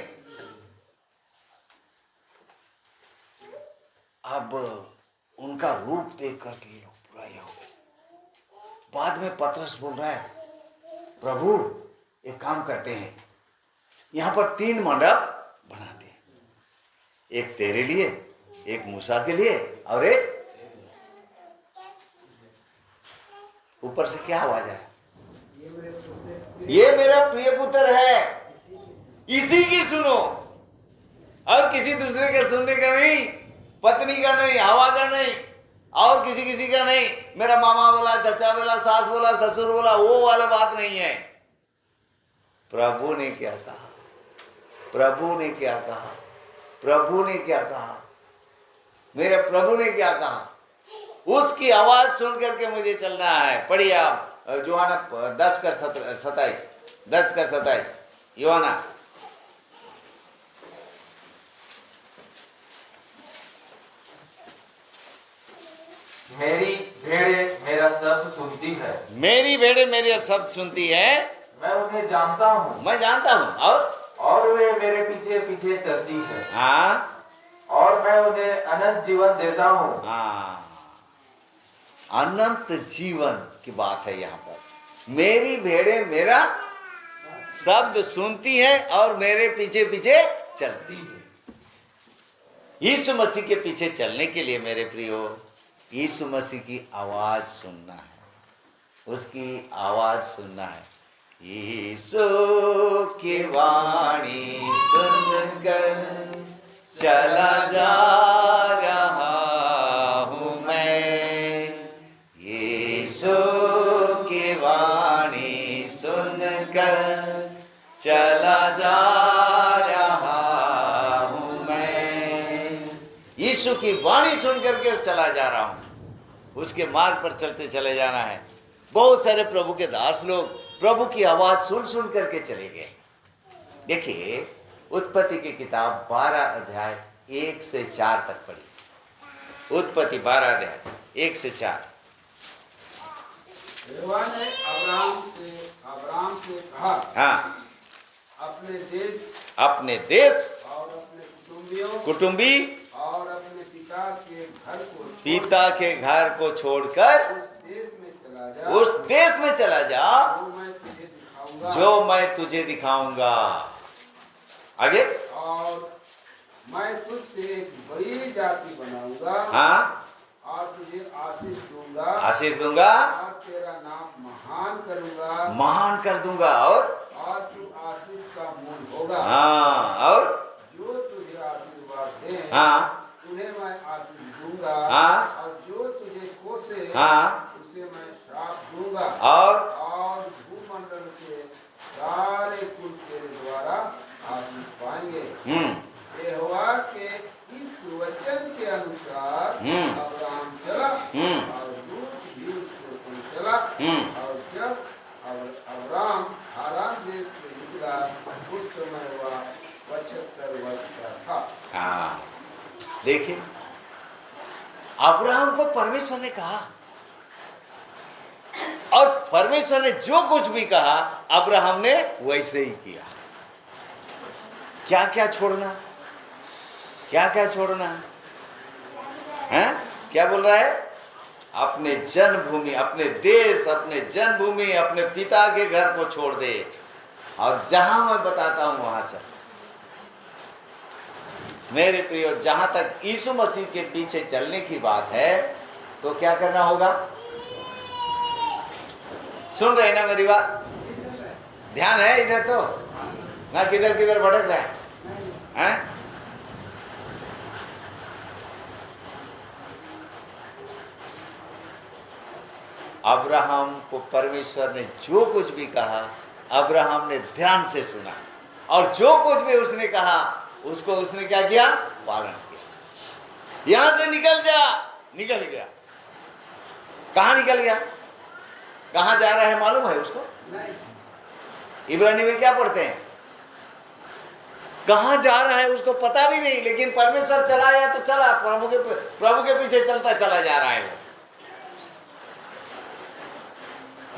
अब उनका रूप देख करके ये लोग पूरा ये हो गए। बाद में पतरस बोल रहा है, प्रभु एक काम करते हैं, यहां पर 3 मंडप बनाते हैं, एक तेरे लिए, एक मूसा के लिए और एक। ऊपर से क्या आवाज है? ये मेरा प्रिय पुत्र है, इसी की सुनो। और किसी दूसरे के सुनने का नहीं, पत्नी का नहीं, हवा का नहीं, और किसी किसी का नहीं, मेरा मामा बोला, चचा बोला, सास बोला, ससुर बोला, वो वाला बात नहीं है। प्रभु ने क्या कहा, प्रभु ने क्या कहा, प्रभु ने क्या कहा, मेरे प्रभु ने क्या कहा, उसकी आवाज सुन करके मुझे चलना है। पढ़िए आप यूहन्ना 10:27 यूहन्ना। मेरी भेड़ें मेरा शब्द सुनती है, मेरी भेड़ें मेरे शब्द सुनती है, मैं उन्हें जानता हूँ, मैं जानता हूँ, और वे मेरे पीछे पीछे चलती है। हाँ, और मैं उन्हें अनंत जीवन देता हूँ। हाँ, अनंत जीवन की बात है यहाँ पर। मेरी भेड़ें मेरा शब्द सुनती है और मेरे पीछे पीछे चलती है। यीशु मसीह के पीछे चलने के लिए मेरे प्रियो, यीशु मसीह की आवाज सुनना है, उसकी आवाज सुनना है। यीशु की वाणी सुनकर चला जा रहा हूँ मैं, यीशु की वाणी सुनकर चला जा रहा हूँ मैं। यीशु की वाणी सुन करके चला जा रहा हूँ, उसके मार्ग पर चलते चले जाना है। बहुत सारे प्रभु के दास लोग प्रभु की आवाज सुन सुन करके चले गए। देखिए उत्पत्ति की किताब 12 अध्याय 1 से 4 तक पढ़ी। उत्पत्ति 12 अध्याय 1 से 4। यहोवा ने अब्राम से कहा, हाँ, अपने देश और अपने कुटुंबी और अपने पिता के घर को छोड़कर उस देश में चला जा जो मैं तुझे दिखाऊंगा। आगे, और मैं तुझसे एक बड़ी जाति बनाऊंगा, हाँ, और तुझे आशीष दूंगा, और तेरा नाम महान कर दूंगा, और तू आशीष का मूल होगा। हाँ, और जो तुझे आशीर्वाद दे, हाँ, उन्हें मैं आशीष दूंगा, हाँ, और जो तुझे कोसे, हाँ, उसे मैं श्राप दूंगा, और भूमंडल के सारे कुल तेरे द्वारा आशीष पाएंगे। यहोवा के इस वचन के अनुसार अब्राम चला, और लूत भी उसके संग चला, और जब अब्राम हारान देश से निकला, उस समय वह 75 वर्ष का था। हाँ, देखिए अब्राहम को परमेश्वर ने कहा, और परमेश्वर ने जो कुछ भी कहा अब्राहम ने वैसे ही किया। क्या क्या छोड़ना, क्या क्या छोड़ना है? क्या बोल रहा है? अपने जन्मभूमि, अपने देश, अपने जन्मभूमि, अपने पिता के घर को छोड़ दे, और जहां मैं बताता हूं वहां चल। मेरे प्रियो, जहां तक यीशु मसीह के पीछे चलने की बात है, तो क्या करना होगा? सुन रहे ना मेरी बात? ध्यान है इधर तो ना, किधर किधर भटक रहा है? अब्राहम को परमेश्वर ने जो कुछ भी कहा, अब्राहम ने ध्यान से सुना, और जो कुछ भी उसने कहा उसको उसने क्या किया? पालन किया। यहां से निकल जा, निकल गया। कहां निकल गया? कहां जा रहा है मालूम है उसको? नहीं। इब्रानी में क्या पढ़ते हैं? कहां जा रहा है उसको पता भी नहीं, लेकिन परमेश्वर चलाया तो चला, प्रभु के पीछे चलता चला जा रहा है वो।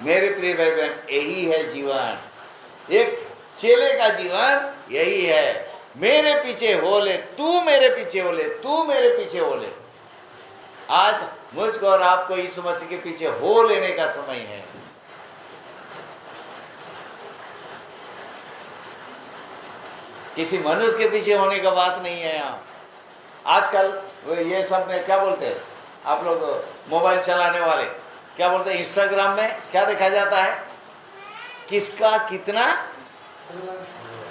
मेरे प्रिय भाई बहन, यही है जीवन, एक चेले का जीवन यही है। मेरे पीछे हो ले, तू मेरे पीछे हो ले, तू मेरे पीछे हो ले। आज मुझको और आपको यीशु मसीह के पीछे हो लेने का समय है। किसी मनुष्य के पीछे होने का बात नहीं है। यहाँ आजकल ये सब में क्या बोलते हैं आप लोग, मोबाइल चलाने वाले क्या बोलते हैं? इंस्टाग्राम में क्या देखा जाता है? किसका कितना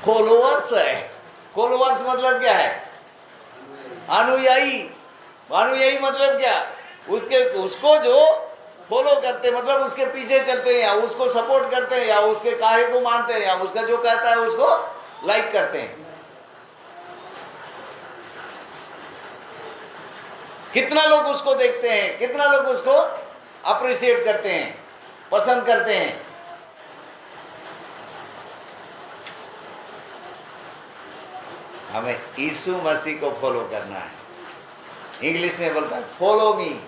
फॉलोअर्स है। फॉलोअर्स मतलब क्या है? अनुयायी। अनुयायी मतलब क्या? उसको जो फॉलो करते, मतलब उसके पीछे चलते हैं, या उसको सपोर्ट करते हैं, या उसके कहे को मानते हैं, या उसका जो कहता है उसको लाइक करते हैं। कितना लोग उसको देखते हैं, कितना लोग उसको अप्रिशिएट करते हैं, पसंद करते हैं। हमें यीशु मसीह को फॉलो करना है। इंग्लिश में बोलता है फॉलो मी,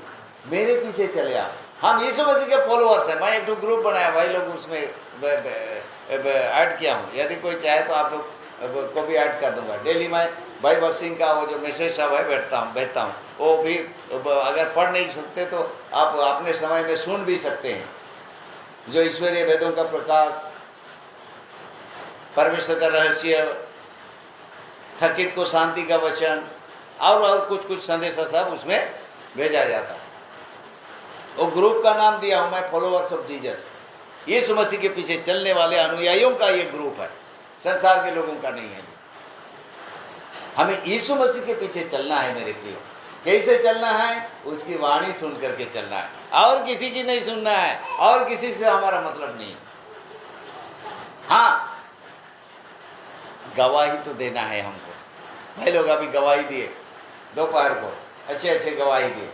मेरे पीछे चले आओ। हम यीशु मसीह के फॉलोअर्स हैं। मैं एक ग्रुप बनाया, भाई लोग उसमें ऐड किया हूँ। यदि कोई चाहे तो आप लोग को भी ऐड कर दूंगा। डेली मैं भाई बक्सिंग का वो जो मैसेज सब है भेजता हूँ। वो भी अगर पढ़ नहीं सकते तो आप अपने समय में सुन भी सकते हैं। जो ईश्वरीय वेदों का प्रकाश, परमेश्वर का रहस्य, थकित को शांति का वचन, और कुछ संदेशा सब उसमें भेजा जाता है। वो ग्रुप का नाम दिया हूँ मैं फॉलोअर्स ऑफ जीसस। यीशु मसीह के पीछे चलने वाले अनुयायियों का ये ग्रुप है, संसार के लोगों का नहीं है। हमें यीशु मसीह के पीछे चलना है मेरे प्रियो। कैसे चलना है? उसकी वाणी सुन करके चलना है, और किसी की नहीं सुनना है, और किसी से हमारा मतलब नहीं। हाँ, गवाही तो देना है हमको। भाई लोग अभी गवाही दिए दोपहर को, अच्छे गवाही दिए।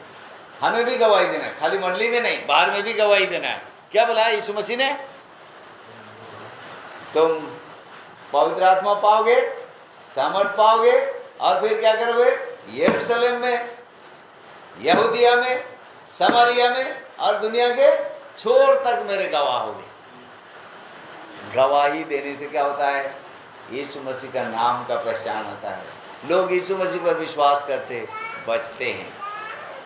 हमें भी गवाही देना है, खाली मंडली में नहीं, बाहर में भी गवाही देना है। क्या बोला यीशु मसीह ने? तुम पवित्र आत्मा पाओगे, सामर्थ पाओगे, और फिर क्या करोगे? यरूशलेम में, यहूदिया में, समारिया में और दुनिया के छोर तक मेरे गवाह होगे। गवाही देने से क्या होता है? यीशु मसीह का नाम का पहचान होता है। लोग यीशु मसीह पर विश्वास करते बचते हैं।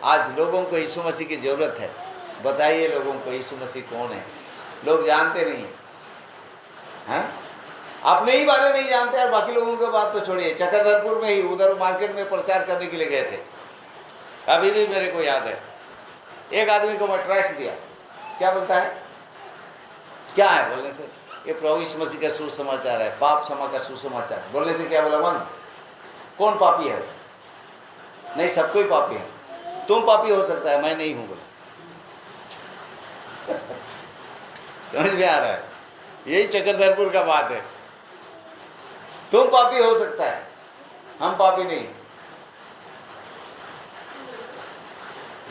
आज लोगों को यीशु मसीह की ज़रूरत है। बताइए लोगों को यीशु मसीह कौन है? लोग जानते नहीं हैं। अपने ही बारे नहीं जानते, और बाकी लोगों की बात तो छोड़िए। चक्रधरपुर में ही उधर मार्केट में प्रचार करने के लिए गए थे। अभी भी मेरे को याद है, एक आदमी को मैं ट्रैक्स दिया। क्या बोलता है? क्या है बोलने से? ये प्रभु यीशु मसीह का सुसमाचार है, पाप क्षमा का सुसमाचार। बोलने से क्या बोला? मन कौन पापी है? नहीं, सब कोई पापी है। तुम पापी हो सकता है, मैं नहीं हूं बोला। समझ में आ रहा है? यही चक्रधरपुर का बात है। तुम पापी हो सकता है, हम पापी नहीं।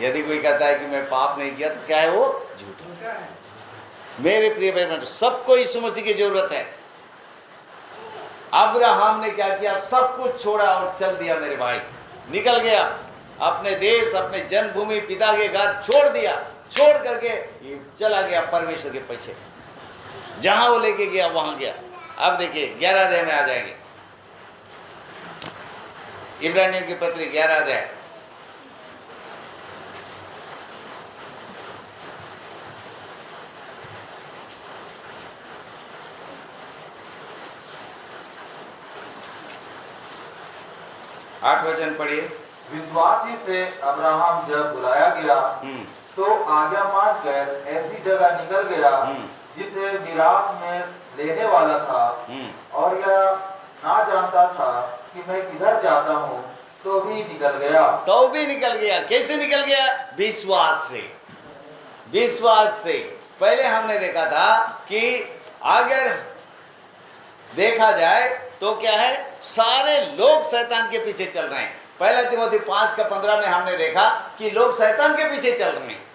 यदि कोई कहता है कि मैं पाप नहीं किया तो क्या है? वो झूठा है। मेरे प्रिय भाई, सबको यीशु मसीह की जरूरत है। अब्राहम ने क्या किया? सब कुछ छोड़ा और चल दिया मेरे भाई। निकल गया अपने देश, अपने जन्मभूमि, पिता के घर छोड़ दिया। छोड़ करके ये चला गया परमेश्वर के पीछे। जहां वो लेके गया वहां गया। अब देखिए 11 अध्याय में आ जाएंगे। इब्रानियों की पत्री 11 अध्याय। आठ वचन पढ़िए। विश्वासी से अब्राहम जब बुलाया गया तो आज्ञा मानकर ऐसी जगह निकल गया जिसे मिरास में लेने वाला था, और यह ना जानता था कि मैं किधर जाता हूँ, तो भी निकल गया। तो भी निकल गया। कैसे निकल गया? विश्वास से। विश्वास से। पहले हमने देखा था कि अगर देखा जाए तो क्या है? सारे लोग शैतान के पीछे चल रहे हैं। पहला तिमोथी 5:15 में हमने देखा कि लोग शैतान के पीछे चल रहे हैं,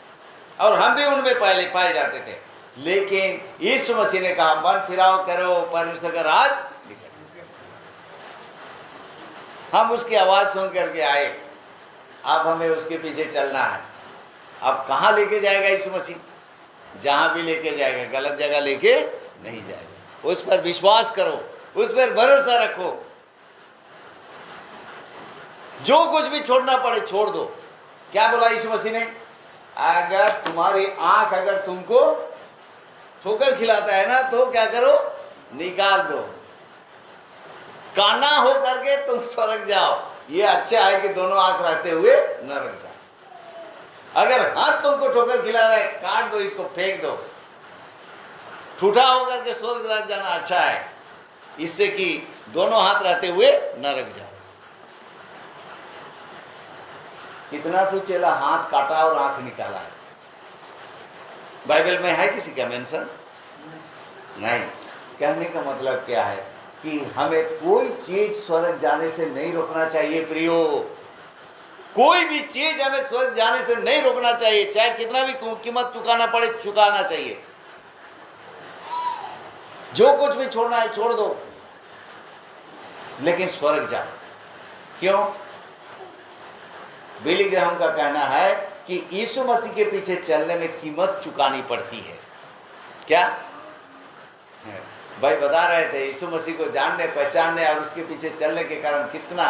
और हम भी उनमें पहले पाए जाते थे। लेकिन यीशु मसीह ने कहा मन फिराव करो, परमेश्वर का राज निकल। हम उसकी आवाज सुन करके आए। अब हमें उसके पीछे चलना है। अब कहाँ लेके जाएगा यीशु मसीह? जहां भी लेके जाएगा, गलत जगह लेके नहीं जाएगा। उस पर विश्वास करो, उस पर भरोसा रखो। जो कुछ भी छोड़ना पड़े छोड़ दो। क्या बोला यीशु मसीह ने? अगर तुम्हारी आंख अगर तुमको ठोकर खिलाता है ना, तो क्या करो? निकाल दो। काना हो करके तुम स्वर्ग जाओ, ये अच्छा है कि दोनों आंख रखते हुए नरक जाओ। अगर हाथ तुमको ठोकर खिला रहा है, काट दो, इसको फेंक दो। ठूठा होकर के स्वर्ग जाना अच्छा है, इससे कि दोनों हाथ रहते हुए नरक जाओ। कितना तो चेला हाथ काटा और आंख निकाला है? बाइबल में है किसी का मेंशन? नहीं। कहने का मतलब क्या है कि हमें कोई चीज स्वर्ग जाने से नहीं रोकना चाहिए प्रियो। कोई भी चीज हमें स्वर्ग जाने से नहीं रोकना चाहिए, चाहे कितना भी कीमत चुकाना पड़े, चुकाना चाहिए। जो कुछ भी छोड़ना है छोड़ दो, लेकिन स्वर्ग जाओ। क्यों? बिली ग्राहम का कहना है कि यीशु मसीह के पीछे चलने में कीमत चुकानी पड़ती है। क्या भाई बता रहे थे, यीशु मसीह को जानने पहचानने और उसके पीछे चलने के कारण कितना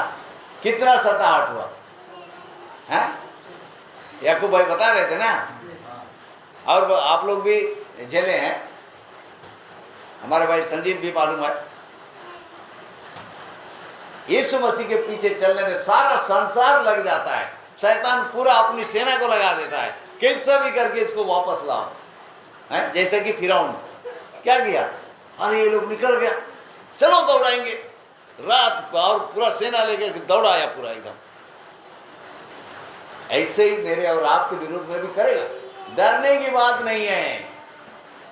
कितना सताहट हुआ है। याकूब भाई बता रहे थे ना, और आप लोग भी झेले हैं, हमारे भाई संजीव भी मालूम है। यीशु मसीह के पीछे चलने में सारा संसार लग जाता है, शैतान पूरा अपनी सेना को लगा देता है, कैसा भी करके इसको वापस लाओ है। जैसे कि फिरौन क्या किया, अरे ये लोग निकल गया, चलो दौड़ाएंगे, रात और पूरा सेना लेके दौड़ाया पूरा एकदम। ऐसे ही मेरे और आपके विरोध में भी करेगा। डरने की बात नहीं है,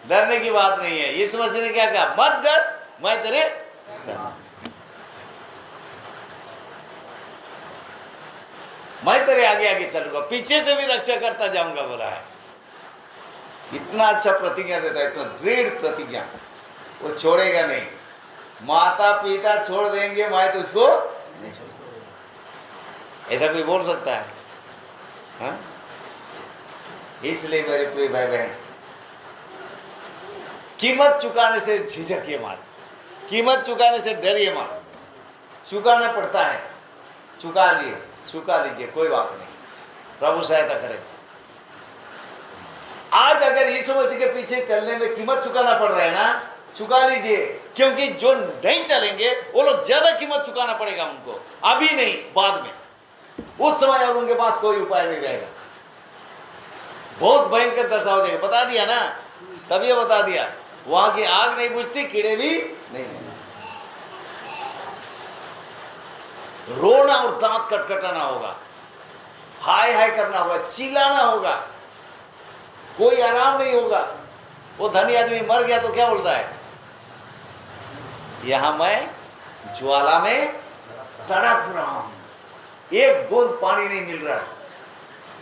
डरने की बात नहीं है। यीशु मसीह ने क्या कहा, मत डर, मैं तेरे साथ, मैं तेरे आगे आगे चलूंगा, पीछे से भी रक्षा करता जाऊंगा बोला है। इतना अच्छा प्रतिज्ञा देता है, इतना दृढ़ प्रतिज्ञा, वो छोड़ेगा नहीं। माता पिता छोड़ देंगे, मैं तुझको नहीं छोड़ूंगा, ऐसा कोई बोल सकता है? हाँ? इसलिए मेरे प्रिय भाई बहन, कीमत चुकाने से झिझकिए मत, कीमत चुकाने से डरिए मत। चुकाना पड़ता है, चुका लीजिए, कोई बात नहीं, प्रभु सहायता करेगा। आज अगर यीशु मसीह के पीछे चलने में कीमत चुकाना पड़ रहा है ना, चुका लीजिए, क्योंकि जो नहीं चलेंगे वो लोग ज्यादा कीमत चुकाना पड़ेगा उनको, अभी नहीं बाद में, उस समय और उनके पास कोई उपाय नहीं रहेगा। बहुत भयंकर दशा हो जाएगी। बता दिया ना, तब ये बता दिया, वहां की आग नहीं बुझती, कीड़े भी नहीं। रोना और दांत कटकटाना होगा, हाय हाय करना होगा, चिल्लाना होगा, कोई आराम नहीं होगा। वो धनी आदमी मर गया तो क्या बोलता है, यहां मैं ज्वाला में तड़प रहा हूं, एक बूंद पानी नहीं मिल रहा है,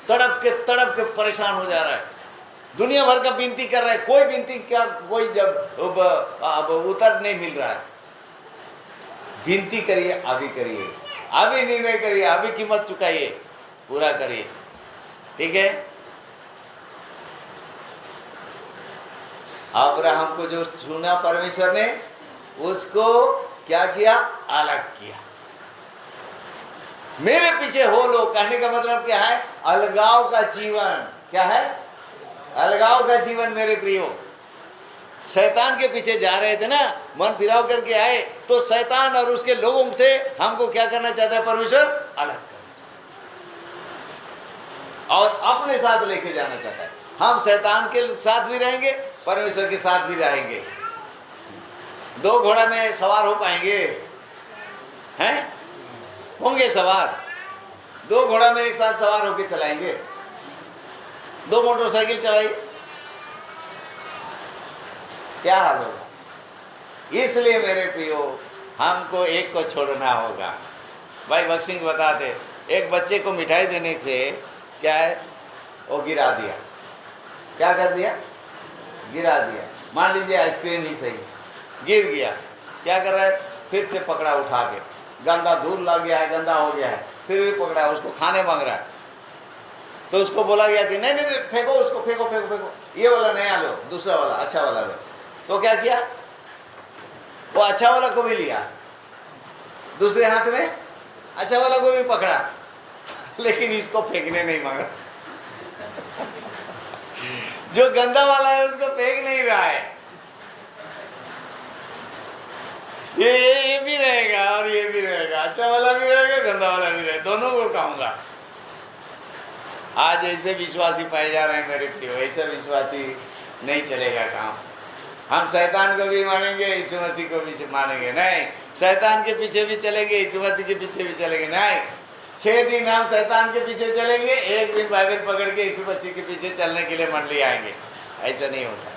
तड़प के परेशान हो जा रहा है, दुनिया भर का विनती कर रहा है, कोई विनती क्या, कोई जब उत्तर नहीं मिल रहा है। विनती करिए, अभी करिए, अभी निर्णय करिए, अभी कीमत चुकाइए, पूरा करिए, ठीक है। अब्राहम को जो चुना परमेश्वर ने, उसको क्या किया, अलग किया। मेरे पीछे हो लो, कहने का मतलब क्या है, अलगाव का जीवन। क्या है, अलगाव का जीवन। मेरे प्रियो, शैतान के पीछे जा रहे थे ना, मन फिराव करके आए, तो शैतान और उसके लोगों से हमको क्या करना चाहता है परमेश्वर, अलग करना चाहता है और अपने साथ लेके जाना चाहता है। हम शैतान के साथ भी रहेंगे, परमेश्वर के साथ भी रहेंगे। दो घोड़ा में सवार हो पाएंगे? हैं? होंगे सवार। दो घोड़ा में एक साथ सवार होके चलाएंगे, दो मोटरसाइकिल चलाइए, क्या हाल होगा। इसलिए मेरे प्रियो, हमको एक को छोड़ना होगा। भाई बख्शिंग बताते, एक बच्चे को मिठाई देने से क्या है, वो गिरा दिया। क्या कर दिया, गिरा दिया। मान लीजिए आइसक्रीम ही सही, गिर गया, क्या कर रहा है, फिर से पकड़ा उठा के, गंदा धूल लग गया है, गंदा हो गया है, फिर भी पकड़ा, उसको खाने मांग रहा है। तो उसको बोला गया कि नहीं नहीं फेंको उसको, फेंको फेंको फेंको, ये वाला नया लो, दूसरा वाला अच्छा वाला लो। तो क्या किया, वो अच्छा वाला को भी लिया, दूसरे हाथ में अच्छा वाला को भी पकड़ा, लेकिन इसको फेंकने नहीं मांगा। जो गंदा वाला है उसको फेंक नहीं रहा है, ये भी रहेगा और ये भी रहेगा, अच्छा वाला भी रहेगा, गंदा वाला भी रहेगा, दोनों को खाऊंगा। आज ऐसे विश्वासी पाए जा रहे हैं मेरे प्रियो, ऐसे विश्वासी नहीं चलेगा काम। हम शैतान को भी मानेंगे, यीशु मसीह को भी मानेंगे नहीं, शैतान के पीछे भी चलेंगे, यीशु मसीह के पीछे भी चलेंगे नहीं। 6 दिन हम शैतान के पीछे चलेंगे, एक दिन बाइबल पकड़ के यीशु मसीह के पीछे चलने के लिए मंडली आएंगे। ऐसा नहीं होता।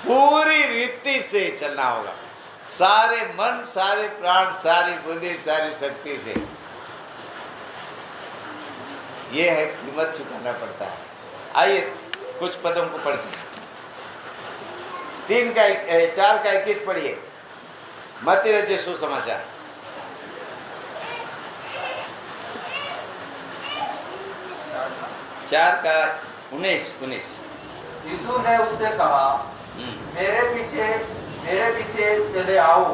पूरी रीति से चलना होगा, सारे मन, सारे प्राण, सारी बुद्धि, सारी शक्ति से। ये है, कीमत चुकाना पड़ता है। आइए कुछ पदों को पढ़ते हैं। 4 का 21 पढ़िए, मत्ती रचित सुसमाचार। 4 का 19। यीशु ने उससे कहा, मेरे पीछे चले आओ,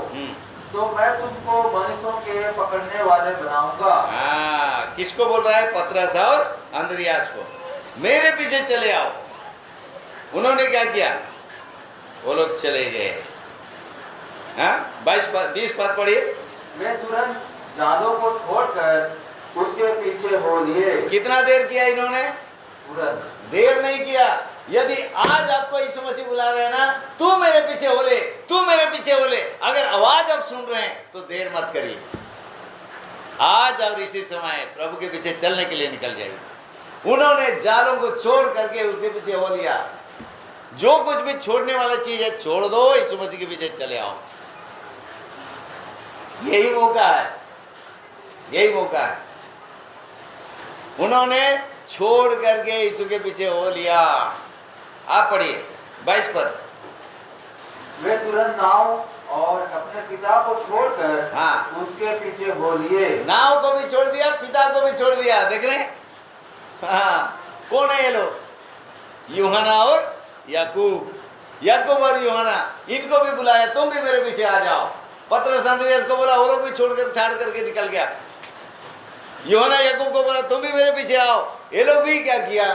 तो मैं तुमको मनुष्यों के पकड़ने वाले बनाऊंगा। हाँ, किसको बोल रहा है? पतरस और अंद्रियास को। मेरे पीछे चले आओ। उन्होंने क्या किया? वो लोग चले गए। हाँ, 20 पद पढ़िए। वे तुरंत जालों को छोड़कर उसके पीछे हो लिए। कितना देर किया इन्होंने? तुरंत। देर नहीं किया। यदि आज आपको यीशु मसीह बुला रहे हैं ना, तू मेरे पीछे हो ले, तू मेरे पीछे हो ले, अगर आवाज आप सुन रहे हैं तो देर मत करिए। आज और इसी समय प्रभु के पीछे चलने के लिए निकल जाइए। उन्होंने जालों को छोड़ करके उसके पीछे हो लिया। जो कुछ भी छोड़ने वाला चीज है छोड़ दो, यीशु मसीह के पीछे चले आओ। यही मौका है, यही मौका है। उन्होंने छोड़ करके यीशु के पीछे हो लिया। आप पढ़िए 22 पद। वे तुरंत नाव और अपने पिता को छोड़कर हाँ, उसके पीछे हो लिए। नाव को भी छोड़ दिया, पिता को भी छोड़ दिया। देख रहे हैं? हाँ, कौन है ये लोग? यूहन्ना और याकूब और यूहन्ना, इनको भी बुलाया, तुम भी मेरे पीछे आ जाओ। पतरस अंद्रियास को बोला, वो लोग भी छाड़ करके निकल गया। यूहन्ना याकूब को बोला, तुम भी मेरे पीछे आओ। ये लोग भी क्या किया?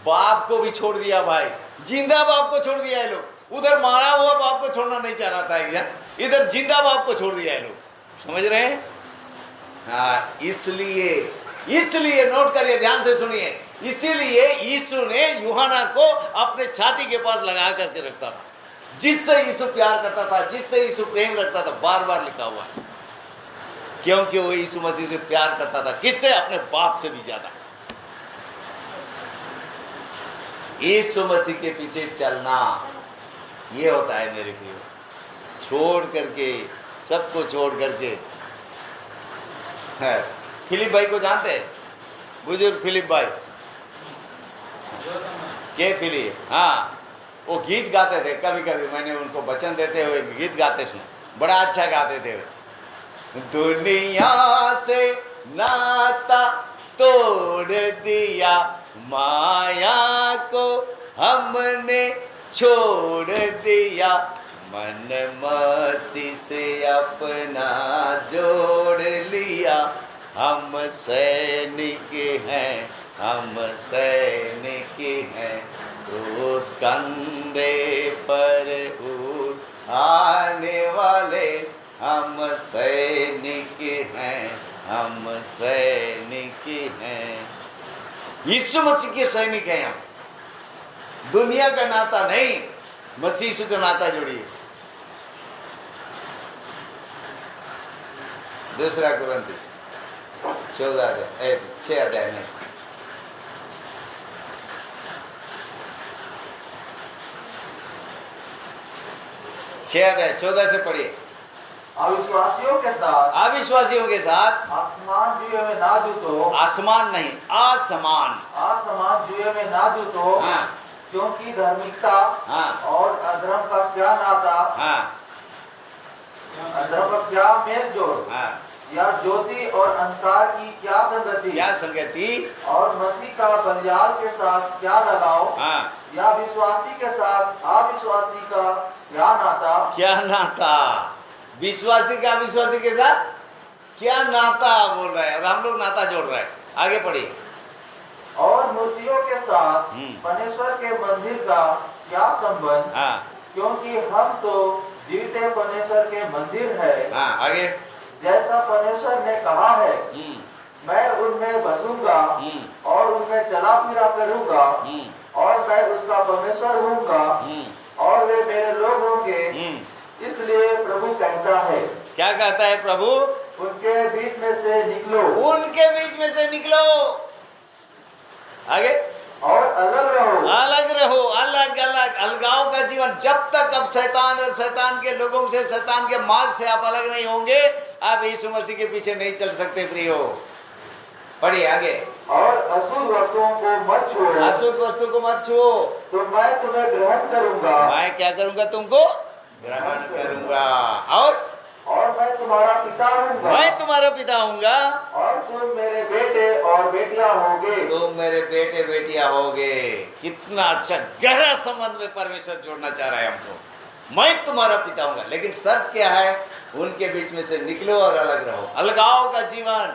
बाप को भी छोड़ दिया। भाई, जिंदा बाप को छोड़ दिया ये लोग। उधर मारा हुआ बाप को छोड़ना नहीं चाह रहा था क्या? इधर जिंदा बाप को छोड़ दिया ये लोग। समझ रहे हैं? हाँ, इसलिए नोट करिए, ध्यान से सुनिए। इसीलिए यीशु ने यूहन्ना को अपने छाती के पास लगा करके रखता था। जिससे यीशु प्यार करता था, जिससे यीशु प्रेम रखता था, बार बार लिखा हुआ है। क्योंकि वो यीशु मसीह से प्यार करता था। किससे? अपने बाप से भी ज्यादा। यीशु मसीह के पीछे चलना ये होता है मेरे प्रियो। छोड़ करके, सबको छोड़ करके। है, फिलिप भाई को जानते हैं? बुजुर्ग फिलिप भाई के फिलिप, हाँ, वो गीत गाते थे। कभी कभी मैंने उनको वचन देते हुए गीत गाते सुना, बड़ा अच्छा गाते थे। दुनिया से नाता तोड़ दिया, माया को हमने छोड़ दिया, मन मसीह से अपना जोड़ लिया। हम सैनिक हैं, हम सैनिक हैं, उस कंधे पर आने वाले। हम सैनिक हैं, हम सैनिक हैं। यीशु मसीह के सैनिक हैं हम। दुनिया का नाता नहीं, मसीह यीशु का नाता जोड़िए। 2 कुरिन्थी 6 अध्याय में 6 अध्याय 14 से पढ़िए। अविश्वासियों के साथ आसमान जुए में ना जूतो। आसमान नहीं, आसमान जुए में ना जूतो। हाँ, क्योंकि धार्मिकता हाँ, और अधर्म का क्या नाता, हाँ, अधर्म का क्या मेल जोड़, हाँ, या ज्योति और अंधकार की क्या संगति, क्या संगति, और मसीह का बलियाल के साथ क्या लगाव, हाँ, या विश्वासी के साथ अविश्वासी का क्या नाता। क्या नाता? विश्वासी का अविश्वासी के साथ क्या नाता बोल रहा है, और हम लोग नाता जोड़ रहे हैं। आगे पढ़िए। और मूर्तियों के साथ परमेश्वर के मंदिर का क्या संबंध, हाँ, क्योंकि हम तो जीवित परमेश्वर के मंदिर है। हाँ, आगे। जैसा परमेश्वर ने कहा है, मैं उनमें बसूंगा और उनमें चला फिरा करूंगा, और मैं उसका परमेश्वर होऊंगा और वे मेरे लोग होंगे। इसलिए प्रभु कहता है। क्या कहता है प्रभु? उनके बीच में से निकलो, उनके बीच में से निकलो। आगे, और अलग रहो, अलग रहो, अलग अलग, अलगाव का जीवन। जब तक अब शैतान और शैतान के लोगों से, शैतान के मार्ग से आप अलग नहीं होंगे, आप यीशु मसीह के पीछे नहीं चल सकते प्रियो। पढ़िए आगे। और अशुद्ध वस्तुओं को मत छुओ, अशुद्ध वस्तु को मत छुओ, तो मैं तुम्हें ग्रहण करूंगा, मैं क्या करूंगा? तुमको ग्रहण करूंगा, और मैं तुम्हारा पिता हूँगा, मैं तुम्हारा पिता हूँगा, और तुम मेरे बेटे और बेटियां होगे। तुम मेरे बेटे बेटियां होगे। कितना अच्छा गहरा संबंध में परमेश्वर जोड़ना चाह रहा है हमको। मैं तुम्हारा पिता हूँगा, लेकिन शर्त क्या है? उनके बीच में से निकलो और अलग रहो। अलगाव का जीवन,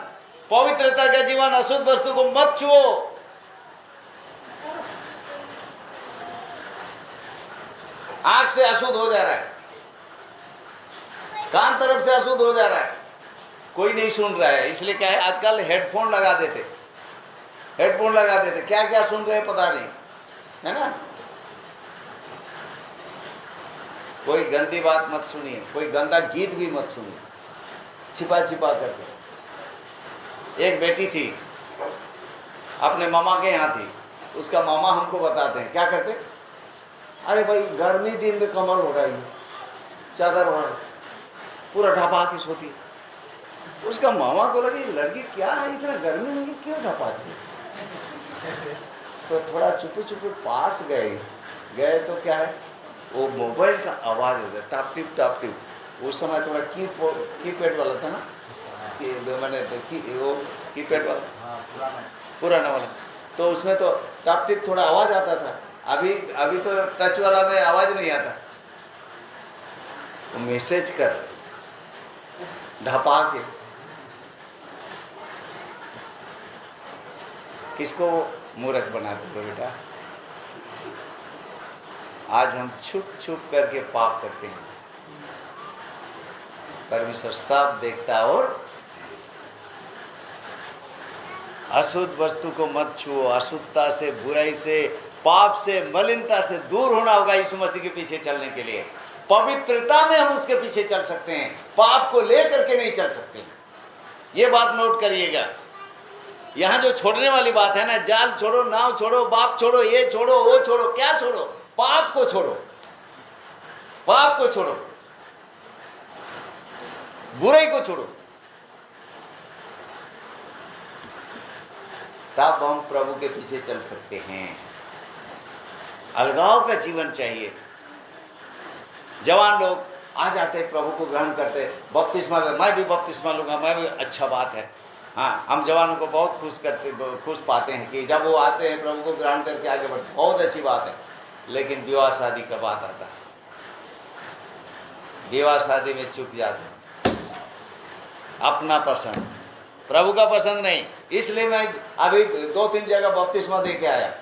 पवित्रता का जीवन, अशुद्ध वस्तु को मत छुओ। आंख से अशुद्ध हो जा रहा है, कान तरफ से अशुद्ध हो जा रहा है, कोई नहीं सुन रहा है। इसलिए क्या है, आजकल हेडफोन लगा देते, हेडफोन लगा देते, क्या क्या सुन रहे हैं पता नहीं, है ना। कोई गंदी बात मत सुनिए, कोई गंदा गीत भी मत सुनिए, छिपा छिपा करके। एक बेटी थी, अपने मामा के यहाँ थी, उसका मामा हमको बताते हैं क्या करते, अरे भाई गर्मी दिन में कमल हो रही है, चादर हो रहा है, पूरा ढपा के सोती है। उसका मामा को लगे ये लड़की क्या है, इतना गर्मी में क्यों ढपाती है। तो थोड़ा चुपे चुपे पास गए तो क्या है, वो मोबाइल का आवाज़ होता है, टाप टिप। उस समय थोड़ा कीपैड वाला था ना, कि मैंने वो कीपैड वाला, पुराना वाला, तो उसमें तो टाप टिप थोड़ा आवाज़ आता था। अभी तो टच वाला में आवाज़ नहीं आता। वो मैसेज कर ढपा के, किसको मूर्ख बनाते हो बेटा? आज हम छुप छुप करके पाप करते हैं, परमेश्वर सब देखता। और अशुद्ध वस्तु को मत छुओ, अशुद्धता से, बुराई से, पाप से, मलिनता से दूर होना होगा यीशु मसीह के पीछे चलने के लिए। पवित्रता में हम उसके पीछे चल सकते हैं, पाप को लेकर के नहीं चल सकते। ये बात नोट करिएगा। यहाँ जो छोड़ने वाली बात है ना, जाल छोड़ो, नाव छोड़ो, बाप छोड़ो, ये छोड़ो, वो छोड़ो, क्या छोड़ो? पाप को छोड़ो, पाप को छोड़ो, बुराई को छोड़ो, तब हम प्रभु के पीछे चल सकते हैं। अलगाव का जीवन चाहिए। जवान लोग आ जाते, प्रभु को ग्रहण करते, बपतिस्मा, मैं भी बपतिस्मा लूँगा, मैं भी, अच्छा बात है। हाँ, हम जवानों को बहुत खुश पाते हैं कि जब वो आते हैं प्रभु को ग्रहण करके आगे बढ़ते, बहुत अच्छी बात है। लेकिन विवाह शादी का बात आता है, विवाह शादी में चूक जाते हैं, अपना पसंद, प्रभु का पसंद नहीं। इसलिए मैं अभी 2-3 जगह बपतिस्मा दे के आया।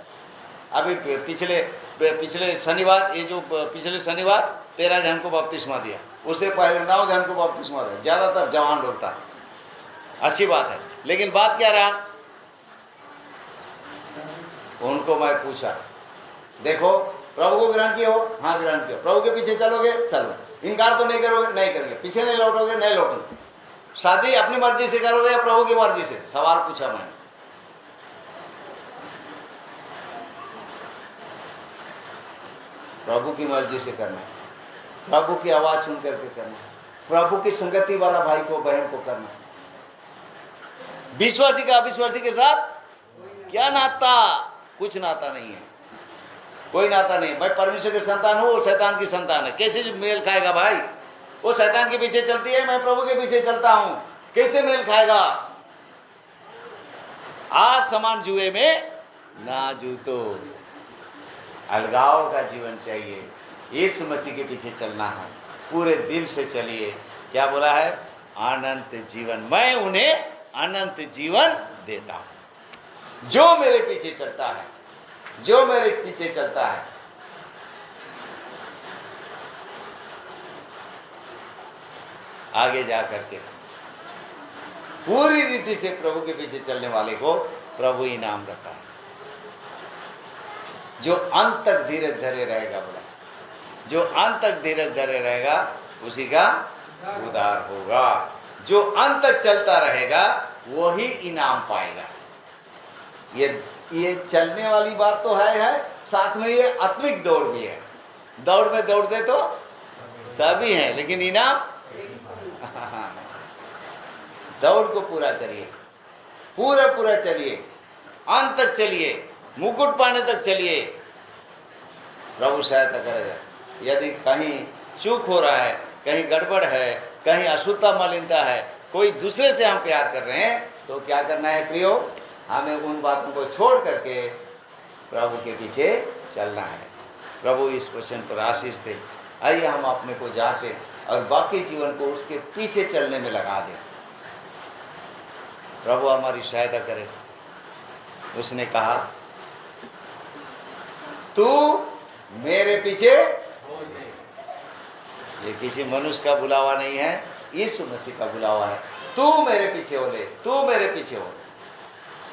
अभी पिछले शनिवार, ये जो पिछले शनिवार 13 जन को बपतिस्मा दिया, उससे पहले 9 जन को बपतिस्मा दिया। ज़्यादातर जवान लोग था, अच्छी बात है। लेकिन बात क्या रहा, उनको मैं पूछा, देखो प्रभु को ग्रहण किया हो? हाँ ग्रहण किया। प्रभु के पीछे चलोगे? चलो। इनकार तो नहीं करोगे? नहीं करेंगे। पीछे नहीं लौटोगे? नहीं लौटोगे। शादी अपनी मर्जी से करोगे या प्रभु की मर्जी से? सवाल पूछा मैंने। प्रभु की मर्जी से करना, प्रभु की आवाज सुन करके करना, प्रभु की संगति वाला भाई को, बहन को करना। विश्वासी का अविश्वासी के साथ क्या नाता? कुछ नाता नहीं है, कोई नाता नहीं। मैं परमेश्वर के संतान हूँ, वो शैतान की संतान है, कैसे मेल खाएगा भाई? वो शैतान के पीछे चलती है, मैं प्रभु के पीछे चलता हूँ, कैसे मेल खाएगा? आज समान जुए में ना जूतो। अलगाव का जीवन चाहिए, यीशु मसीह के पीछे चलना है, पूरे दिल से चलिए। क्या बोला है? अनंत जीवन, मैं उन्हें अनंत जीवन देता हूं। जो मेरे पीछे चलता है, जो मेरे पीछे चलता है, आगे जा करके पूरी रीति से प्रभु के पीछे चलने वाले को प्रभु इनाम रखा है। जो अंत तक धीरज धरे रहेगा, बोला, जो अंत तक धीरज धरे रहेगा उसी का उद्धार होगा। जो अंत तक चलता रहेगा वही इनाम पाएगा। ये चलने वाली बात तो है, साथ में ये आत्मिक दौड़ भी है। दौड़ में दौड़ते तो सभी हैं, लेकिन इनाम दौड़ को पूरा करिए, पूरा पूरा चलिए, अंत तक चलिए, मुकुट पाने तक चलिए, प्रभु सहायता करेगा। यदि कहीं चूक हो रहा है, कहीं गड़बड़ है, कहीं अशुद्धता मलिनता है, कोई दूसरे से हम प्यार कर रहे हैं, तो क्या करना है प्रियो? हमें उन बातों को छोड़ करके प्रभु के पीछे चलना है। प्रभु इस क्वेश्चन पर आशीष दे। आइए हम अपने को जांचें और बाकी जीवन को उसके पीछे चलने में लगा दें। प्रभु हमारी सहायता करे। उसने कहा, तू मेरे पीछे, ये किसी मनुष्य का बुलावा नहीं है, यीशु मसीह का बुलावा है। तू मेरे पीछे हो ले, तू मेरे पीछे हो।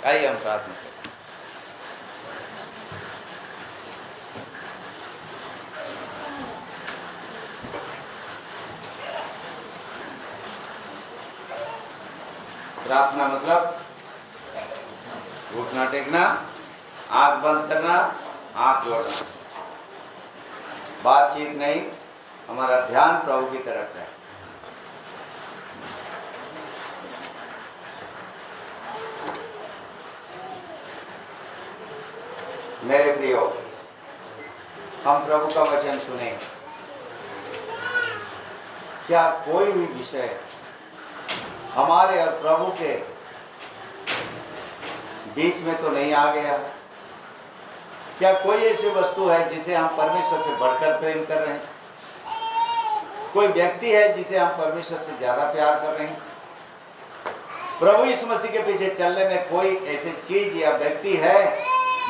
आइए हम प्रार्थना करें। प्रार्थना मतलब घुटना टेकना, आंख बंद करना, हाथ जोड़ना, बातचीत नहीं, हमारा ध्यान प्रभु की तरफ है। मेरे प्रियो, हम प्रभु का वचन सुने। क्या कोई भी विषय हमारे और प्रभु के बीच में तो नहीं आ गया? क्या कोई ऐसी वस्तु है जिसे हम परमेश्वर से बढ़कर प्रेम कर रहे हैं? कोई व्यक्ति है जिसे हम परमेश्वर से ज्यादा प्यार कर रहे हैं? प्रभु यीशु मसीह के पीछे चलने में कोई ऐसी चीज या व्यक्ति है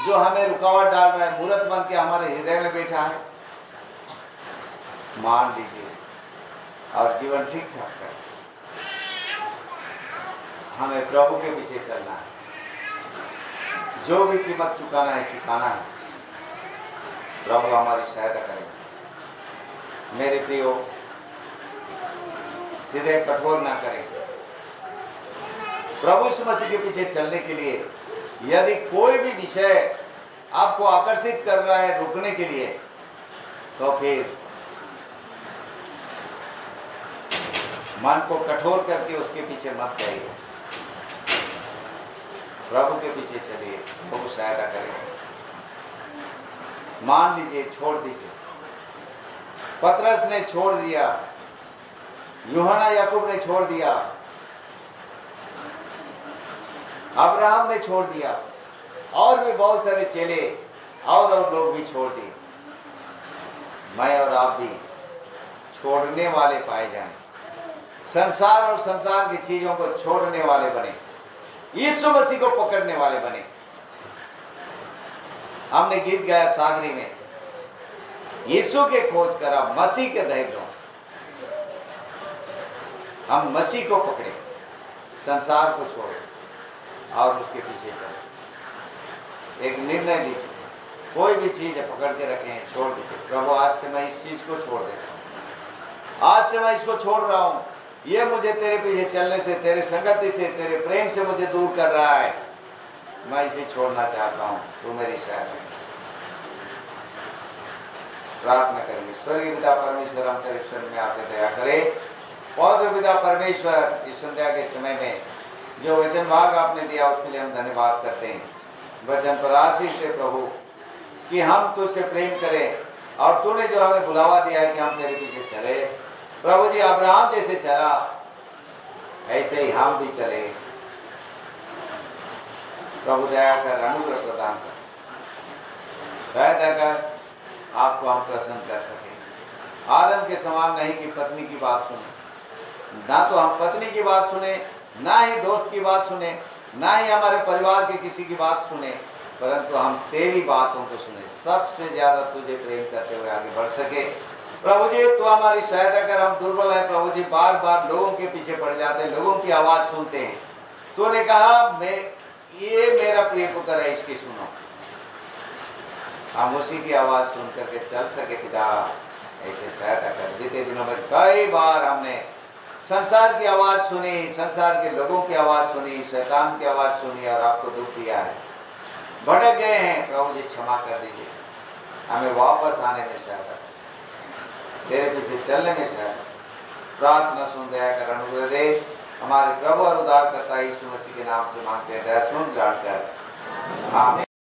जो हमें रुकावट डाल रहा है, मूर्त बन के हमारे हृदय में बैठा है? मान लीजिए और जीवन ठीक ठाक कर। हमें प्रभु के पीछे चलना है, जो भी कीमत चुकाना है चुकाना है। प्रभु हमारी सहायता करेगा। मेरे प्रियो, हृदय कठोर ना करें। प्रभु यीशु मसीह के पीछे चलने के लिए यदि कोई भी विषय आपको आकर्षित कर रहा है रुकने के लिए, तो फिर मन को कठोर करके उसके पीछे मत जाइए, प्रभु के पीछे चलिए। प्रभु सहायता करेगा। मान लीजिए, छोड़ दीजिए। पतरस ने छोड़ दिया, यूहन्ना याकूब ने छोड़ दिया, अब्राहम ने छोड़ दिया, और भी बहुत सारे चेले और लोग भी छोड़ दिए। मैं और आप भी छोड़ने वाले पाए जाएं, संसार और संसार की चीजों को छोड़ने वाले बने, यीशु मसीह को पकड़ने वाले बने। हमने गीत गाया सागरी में, यीशु के खोज करा, मसीह के धैर्य। हम मसीह को पकड़े, संसार को छोड़े और उसके पीछे चले। एक निर्णय लीजिए, कोई भी चीज पकड़ के रखें, छोड़ दीजिए। प्रभु आज से मैं इस चीज को छोड़ देता हूँ, आज से मैं इसको छोड़ रहा हूँ, ये मुझे तेरे पीछे चलने से, तेरे संगति से, तेरे प्रेम से मुझे दूर कर रहा है, मैं इसे छोड़ना चाहता हूँ, तू मेरी सहायता। प्रार्थना करेंगे। स्वर्गीय पिता परमेश्वर, हम तेरे शरण में आते दया करे। पवित्र पिता परमेश्वर, इस संध्या के समय में जो वचन भाग आपने दिया उसके लिए हम धन्यवाद करते हैं। वचन पर आशीष से प्रभु कि हम तुझसे प्रेम करें, और तूने जो हमें बुलावा दिया है कि हम तेरे पीछे चले। प्रभु जी, अब्राहम जैसे चला ऐसे ही हम भी चले। प्रभु दया कर, अनुग्रह प्रदान कर, सहायता कर, आपको हम प्रसन्न कर सके। आदम के समान नहीं कि पत्नी की बात सुने, ना तो हम पत्नी की बात सुने, ना ही दोस्त की बात सुने, ना ही हमारे परिवार के किसी की बात सुने, परंतु हम तेरी बातों को सुने, सबसे ज्यादा तुझे प्रेम करते हुए आगे बढ़ सके। प्रभु जी, तू हमारी सहायता कर। हम दुर्बल हैं प्रभु जी, बार बार लोगों के पीछे पड़ जाते हैं, लोगों की आवाज सुनते हैं। तूने कहा ये मेरा प्रिय पुत्र है, इसकी सुनो। हम उसी की आवाज सुन करके चल सके। पिता, ऐसे सहायता कर। बीते दिनों में कई बार हमने संसार की आवाज सुनी, संसार के लोगों की आवाज सुनी, शैतान की आवाज सुनी और आपको दुख दिया है, भटक गए हैं, प्रभु जी क्षमा कर दीजिए, हमें वापस आने में सहायता, तेरे पीछे चलने में सहायता, प्रार्थना सुन, दया कर, अनुग्रह दे। हमारे प्रभु और उद्धारकर्ता यीशु मसीह के नाम से मांगते हैं, दया सुन, ग्रहण कर, आमीन।